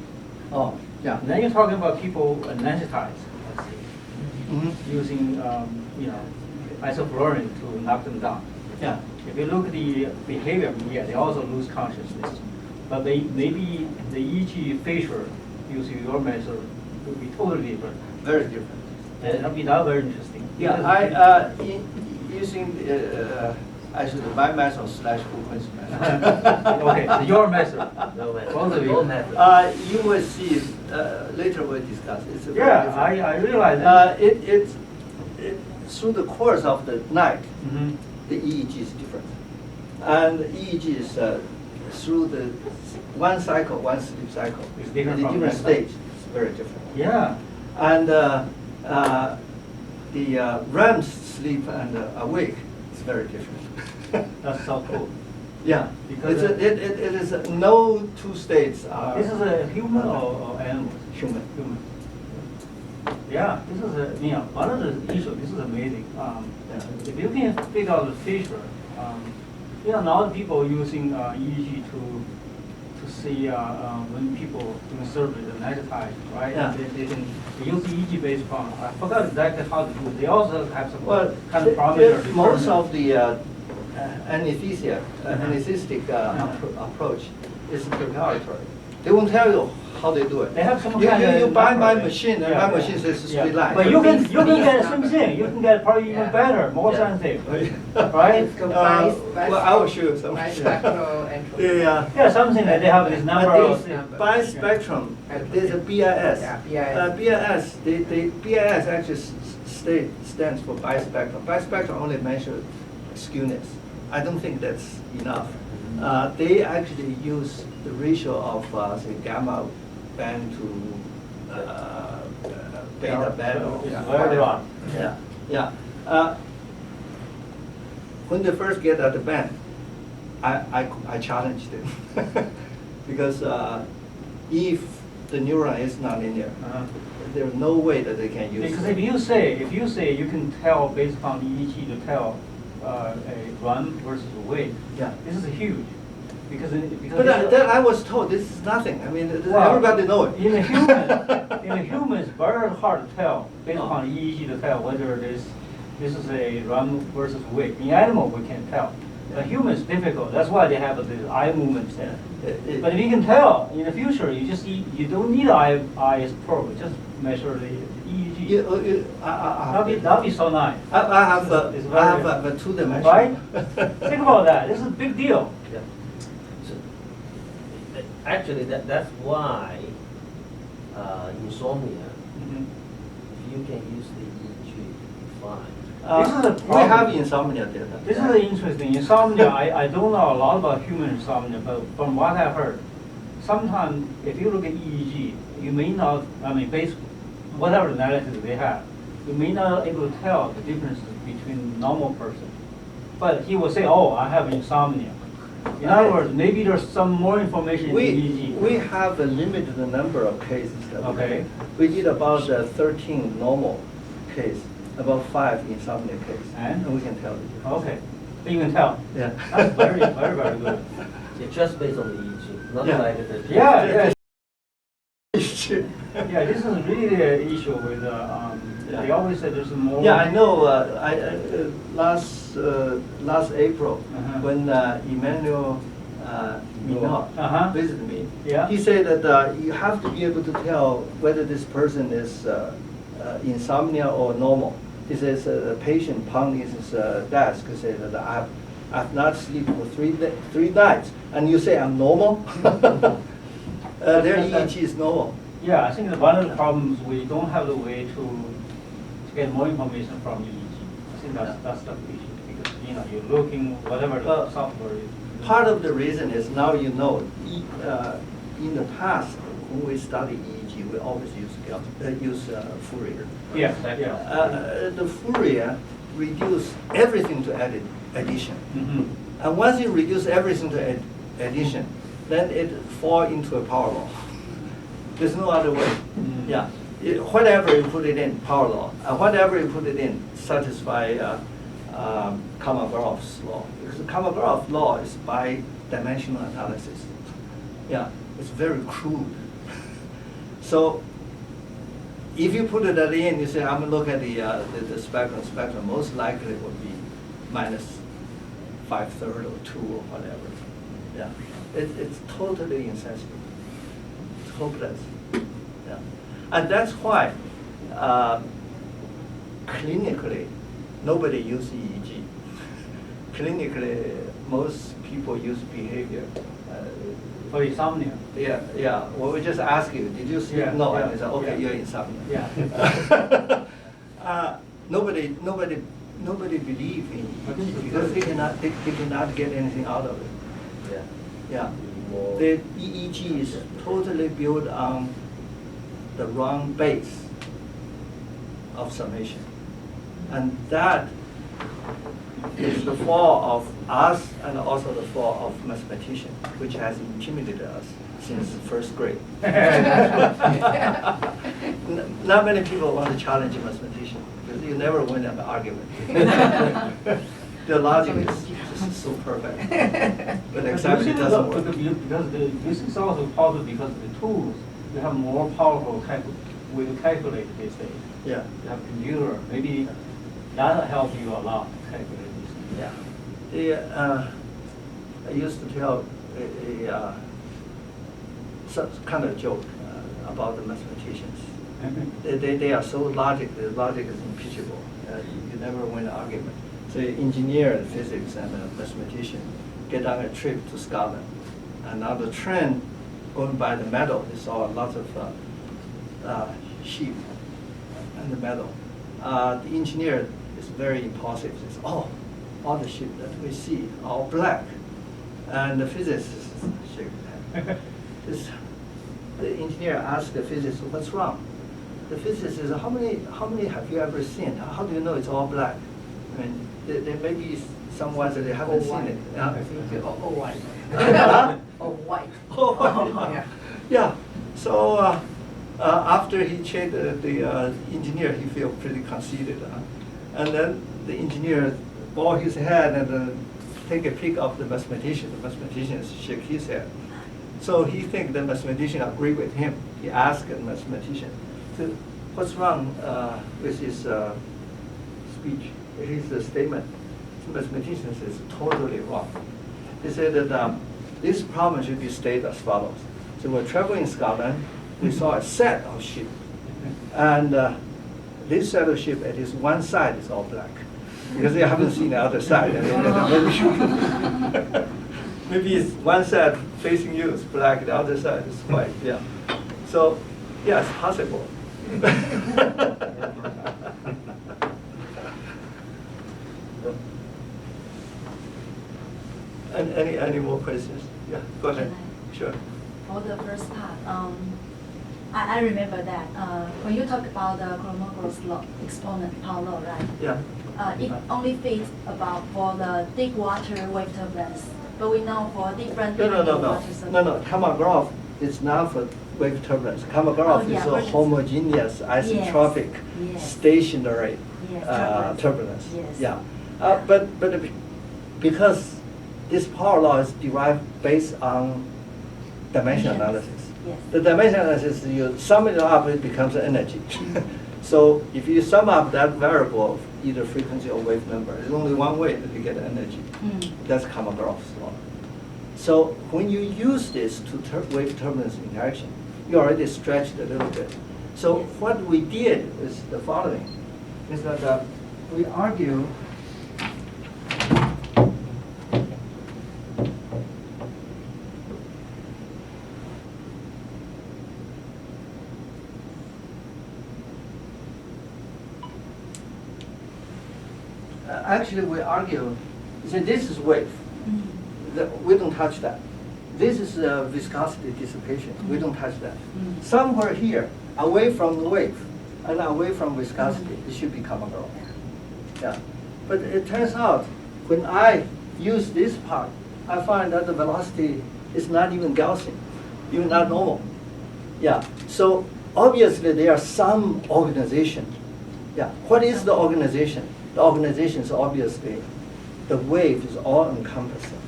Oh, yeah. And then you're talking about people anesthetize, let's see, Mm-hmm. using isoflurane to knock them down. Yeah. If you look at the behavior, yeah, they also lose consciousness. But maybe the EEG feature using your method would be totally different. Very different. And that'd be not very interesting. Yeah, using actually my method / Wu-Kun's method. Okay, so your method. No matter. Both of you. No matter. You will see later we'll discuss. It's a very Yeah, different. I realize that. It through the course of the night, Mhm. the EEG is different, and EEG is through the one cycle, one sleep cycle. It's different the from different that. stage. It's very different. Yeah. And the REM sleep and awake is very different. That's so cool. Yeah, Because it is no two states are This is a human or animal? human. Human. Yeah, this is one of the issues. This is amazing. If you can figure out the feature, now people using EEG to see when people doing surgery and anesthetize, right? Yeah. They can use EEG based on. I forgot exactly how to do it. They also have some Well, kind of parameter. most of the anesthetic approach is preparatory. They won't tell you how they do it. They have some you, kind of you buy my number. machine, and Yeah, my machine says straight line. But you can These get the same numbers. thing. You can get probably even Yeah. better, more Yeah. sensitive, right? Well, I will show you some. Bispectral entropy. Yeah. Yeah, something that they have this number But of. this bispectrum, there's a BIS. Yeah, BIS. BIS actually stands for bispectrum. Bispectrum only measures skewness. I don't think that's enough. They actually use the ratio of say gamma band to beta band. It's very wrong. Yeah. When they first get at the band, I challenged them because if the neuron is nonlinear, there's no way that they can use Because it. if you say you can tell based upon EEG to tell a run versus a wait, Yeah. this is huge. Because But that I was told this is nothing. I mean, Well, everybody know it. in a human, it's very hard to tell based upon EEG to tell whether this is a run versus wait. In animal, we can tell. But human is difficult. That's why they have this eye movement there. But if you can tell in the future, you don't need eye probe. Just measure the EEG. That'd be so nice. I have It's very- a two-dimensional. Right? Think about that. This is a big deal. Yeah. So, actually, that's why insomnia, Mhm. if you can use the EEG, fine. This is a We problem. have insomnia data. This is interesting. Insomnia, I don't know a lot about human insomnia, but from what I've heard, sometimes if you look at EEG, you may not, based whatever analysis they have, you may not be able to tell the differences between normal person. But he will say, oh, I have insomnia. In other words, maybe there's some more information in EEG. We have a limited number of cases that Okay. we did about 13 normal case, about 5 insomnia case, And? we can tell the difference. Okay, so you can tell. Yeah. That's very, very, very good. It's just based on the EEG, not Yeah. like the. Yeah, yeah. Yeah. Yeah, this is really the issue with, they always say there's more. Yeah, I know. Last April, Uh-huh. when Emmanuel Minot Uh-huh. visited me, Yeah. he said that you have to be able to tell whether this person is insomnia or normal. He says a patient pounding his desk said that I've not slept for three nights, and you say I'm normal. Their EEG is normal. Yeah, I think that one of the problems, we don't have the way to get more information from EEG. I think that's the issue, because, you're looking, whatever the software is. Part of the reason is now you know, in the past, when we study EEG, we always use Fourier. Yeah, yeah. The Fourier reduce everything to addition. Mhm. And once you reduce everything to addition, then it fall into a power law. There's no other way. Mhm. Yeah. Whatever you put it in, power law. And whatever you put it in, satisfy Kolmogorov's law. Because Kolmogorov's law is bi-dimensional analysis. Yeah, it's very crude. So if you put that in, you say, I'm going to look at the spectrum. Spectrum most likely would be minus 5/3 or 2 or whatever. Yeah, it's totally insensitive. It's hopeless. Yeah, and that's why clinically nobody uses EEG. Clinically, most people use behavior. For insomnia. Yeah. Well, we just ask you, did you sleep? Yeah, No, yeah, and they say, okay, yeah. you're insomnia. Yeah. Nobody believe in EEG because they cannot get anything out of it. Yeah. Yeah. More- The EEG is totally built on the wrong base of summation. And that is the fault of us and also the fault of mathematicians, which has intimidated us since first grade. Not many people want to challenge a mathematician because you never win an argument. The logic is just so perfect, but exactly doesn't work. Because this is also possible because of the tools. You have more powerful way to calculate these days. Yeah. You have computer, maybe that'll help you a lot to calculate these things. I used to tell kind of joke about the mathematicians. They are so logic. The logic is impeachable. You never win an argument. So engineer, physics, and a mathematician get on a trip to Scotland, and now the train going by the meadow, they saw lots of sheep and the meadow. The engineer is very impulsive. Says, "Oh, all the sheep that we see are all black," and the physicist shake his head. The engineer asked the physicist, "What's wrong?" The physicist says, "How many have you ever seen? How do you know it's all black?" I mean, there may be some ones that they haven't seen it. Yeah. Oh, white. Oh, white. Yeah. Yeah. So after he checked the engineer, he felt pretty conceited. And then the engineer bow his head and take a peek of the mathematician. The mathematician shake his head. So he thinks the mathematician agree with him. He asked the mathematician, so "What's wrong with his speech, his statement?" The mathematician says, "Totally wrong." He said that this problem should be stated as follows. So we're traveling in Scotland, we saw a set of sheep. And this set of sheep, at least one side is all black. Because they haven't seen the other side. Maybe it's one side facing you is black, the other side is white. Yeah. So, yeah, it's possible. Any more questions? Yeah, go ahead. Sure. For the first part, I remember that when you talk about the Kolmogorov law, exponent power law, right? Yeah. It only fits about for the deep water wave turbulence, but we know for different water turbulence. No. Kolmogorov is not for wave turbulence. Kolmogorov is a homogeneous, isotropic, stationary turbulence. Yes. Yeah. But because this power law is derived based on dimension analysis. Yes. The dimension analysis, you sum it up, it becomes energy. So if you sum up that variable, either frequency or wave number, there's only one way that you get energy. That's Kolmogorov's law. So when you use this to wave turbulence interaction, you already stretched a little bit. So what we did is the following, is that we argue actually we argue, say this is wave. We don't touch that. This is viscosity dissipation. We don't touch that. Somewhere here, away from the wave and away from viscosity, it should be Kolmogorov. Yeah. But it turns out, when I use this part, I find that the velocity is not even Gaussian, even not normal. Yeah. So obviously there are some organization. Yeah. What is the organization? The organization is obviously the wave is all encompassing.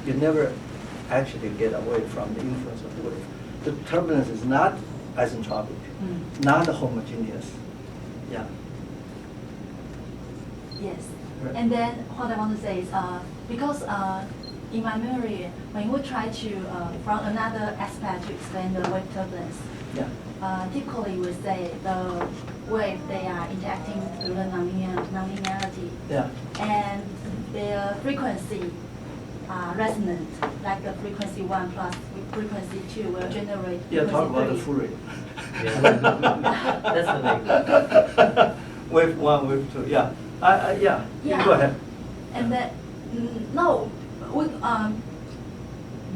You never actually get away from the influence of the wave. The turbulence is not isentropic, not homogeneous. Yeah. Yes. Right. And then what I want to say is, because in my memory, when we try to, from another aspect to explain the wave turbulence, typically we say the wave, they are interacting through the nonlinearity. Yeah. And their frequency resonant, like the frequency 1 plus frequency 2 will generate Yeah, talk about the frequency 3. Fourier. Yeah. That's the name. Wave 1, wave 2, yeah. Yeah, you go ahead. And then, no, we,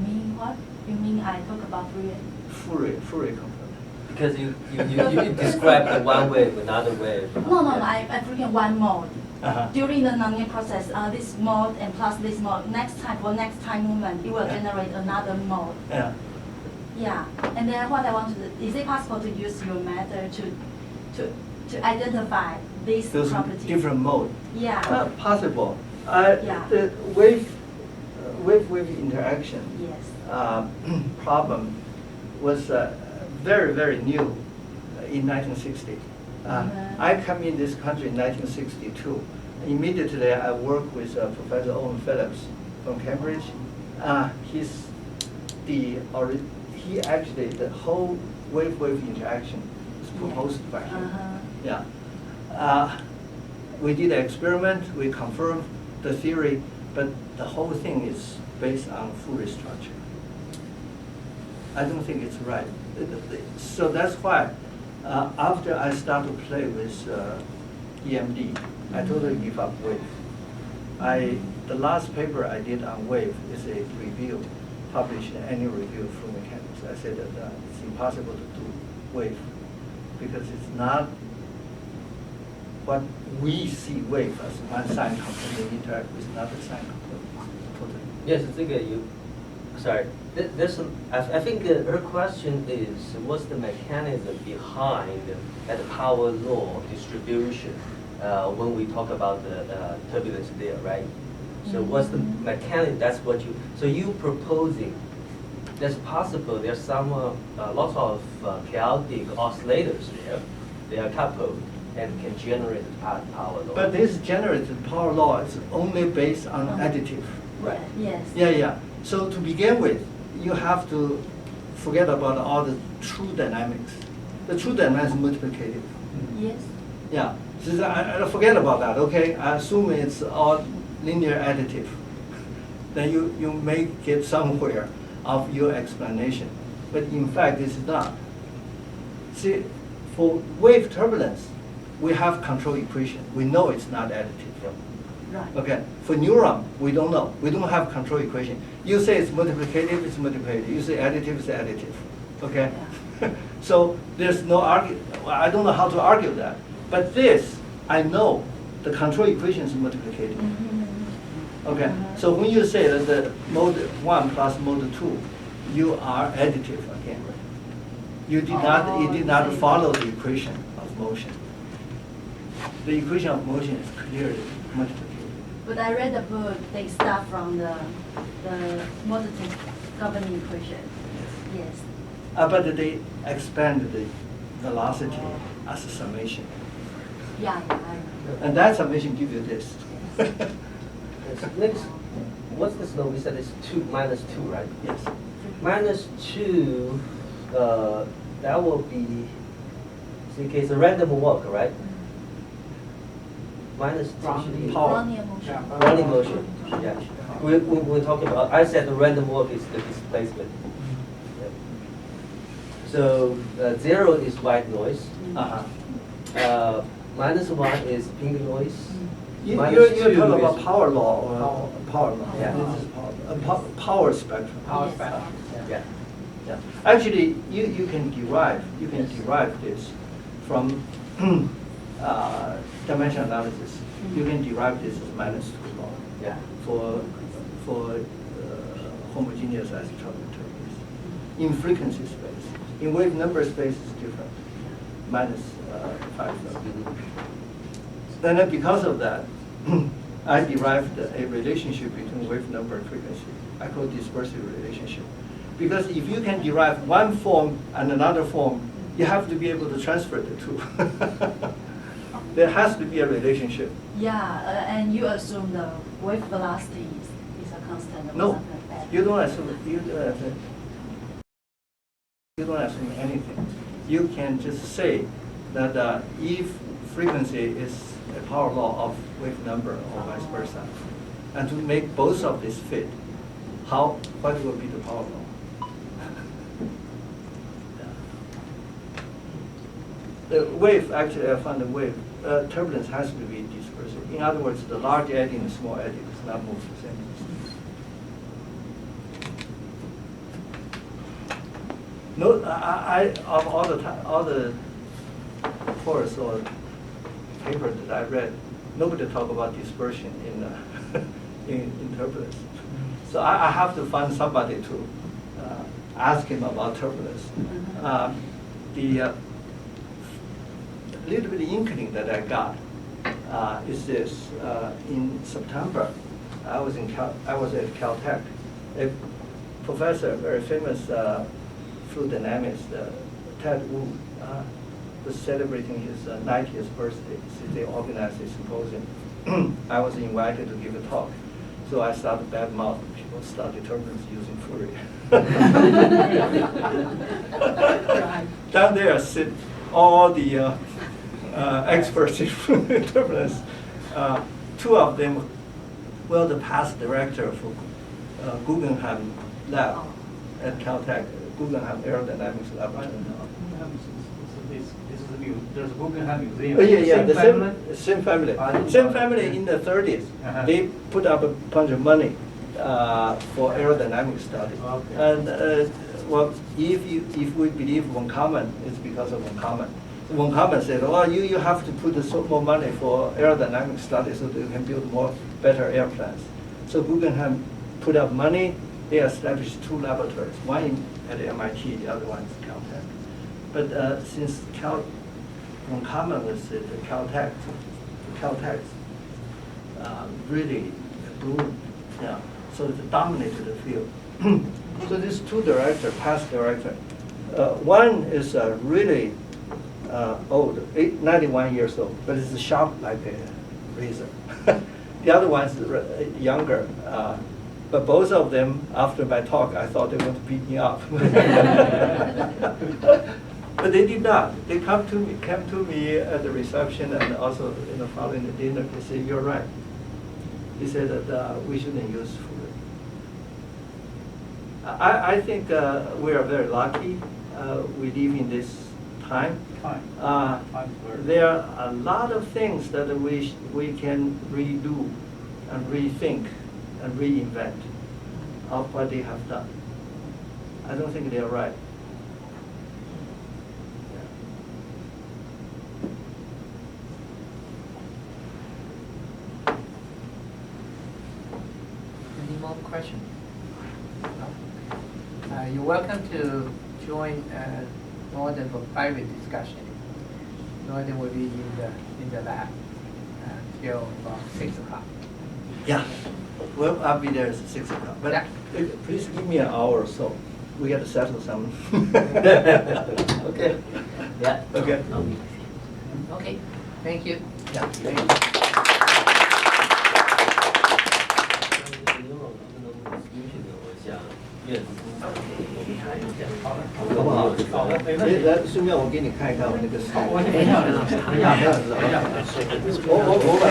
mean what? You mean I talk about Fourier? Fourier component. Because you describe the one wave, another wave. No, I freaking one mode. Uh-huh. During the nonlinear process, this mode and plus this mode, next time movement, it will generate another mode. Yeah. Yeah, and then what I want to do, is it possible to use your method to identify these Those properties? different mode. Yeah. Possible. Yeah. The wave interaction Yes. problem was very, very new in 1960. I come in this country in 1962. Immediately, I worked with Professor Owen Phillips from Cambridge. He he actually, the whole wave-wave interaction is proposed by him. Yeah. We did an experiment, we confirmed the theory, but the whole thing is based on Fourier structure. I don't think it's right. So that's why after I started to play with EMD, I totally give up wave. The last paper I did on wave is a review, published an annual review of fluid mechanics. I said that it's impossible to do wave because it's not what we see wave as one sign component interact with another sign component. Totally. Yes, sorry. I think her question is, what's the mechanism behind that power law distribution when we talk about the turbulence there, right? So what's the mechanism? That's what so you proposing, that's possible, there's some, lots of chaotic oscillators there. They are coupled and can generate power law. But this generated power law is only based on additive. Right. Yes. Yeah. So to begin with, you have to forget about all the true dynamics. The true dynamics is multiplicative. Yes. Yeah. So I forget about that, okay? I assume it's all linear additive. Then you may get somewhere of your explanation. But in fact, this is not. See, for wave turbulence, we have control equation. We know it's not additive. Right. Okay. For neuron, we don't know. We don't have control equation. You say it's multiplicative, it's multiplicative. You say additive, it's additive. Okay. Yeah. So there's no argue. I don't know how to argue that. But this, I know the control equation is multiplicative. Okay. So when you say that the mode 1 plus mode 2, you are additive again. You did not. It did not follow the equation of motion. The equation of motion is clearly multiplicative. But I read the book, they start from the positive governing equation. Yes. But they expand the velocity as a summation. Yeah, I know. And that summation gives you this. Next, what's this number? We said it's minus 2, right? Yes. Minus 2, that will be, so in case a random walk, right? Minus 2 should be Power. Running motion. running motion. Yeah. We're talking about, I said the random walk is the displacement. Yeah. So 0 is white noise. Uh-huh. Minus 1 is pink noise. You're Minus talking 2 about is power law or power law. Yeah. This is power spectrum. Power Yes. spectrum. Yeah. Yeah. Actually, you can derive this from dimension analysis. You can derive this as minus 2 law. Yeah. For homogeneous isotropic turbulence. In frequency space. In wave number space is different. Minus 5. Then because of that, I derived a relationship between wave number and frequency. I call dispersive relationship. Because if you can derive one form and another form, you have to be able to transfer the two. There has to be a relationship. Yeah, and you assume the wave velocity is a constant or No, something like that. you don't assume. You don't assume anything. You can just say that if frequency is a power law of wave number or vice versa, and to make both of these fit, what will be the power law? The wave, actually, I found the wave turbulence has to be dispersive. In other words, the large eddy and the small eddy does not move the same distance. No, I of all the course or paper that I read, nobody talk about dispersion in turbulence. So I have to find somebody to ask him about turbulence. The little bit of inkling that I got is this: in September, I was at Caltech. A professor, very famous fluid dynamics, Ted Wu, was celebrating his 90th birthday. So they organized a symposium. I was invited to give a talk. So I started bad mouth. People started turbulence using Fourier. Down there sit all the experts in turbulence. Two of them were the past director for Guggenheim Lab at Caltech, Guggenheim Aerodynamics Laboratory. This is the there's a Guggenheim Museum. Yeah, the family? same family. Ah, Same family in the 30s. Uh-huh. They put up a bunch of money for aerodynamic study. Okay. And well, if we believe von Karman, it's because of von Karman. Von Karman said, "Oh, you have to put so more money for aerodynamic study so that you can build more better airplanes." So Guggenheim put up money. They established two laboratories, one at MIT, the other one is Caltech. But since von Karman was at Caltech really grew, yeah, so it dominated the field. So these two directors, past director, one is really old, 91 years old, but it's sharp like a razor. The other one is younger. But both of them, after my talk, I thought they were going to beat me up. But they did not. They came to me at the reception and also following the dinner. They said, "You're right." He said that we shouldn't use food. I think we are very lucky. We live in this time. There are a lot of things that we can redo and rethink and reinvent of what they have done. I don't think they are right. Any more questions? No? You're welcome to join Norden for private discussion. Norden will be in the lab till about 6 o'clock. Yeah. Well, I'll be there at 6 o'clock. But Yeah. please give me an hour or so. We got to settle some. Okay. Yeah. Okay. Okay, thank you. Yeah. Thank you.好不好？来，顺便我给你看一看我那个。等一下，我把。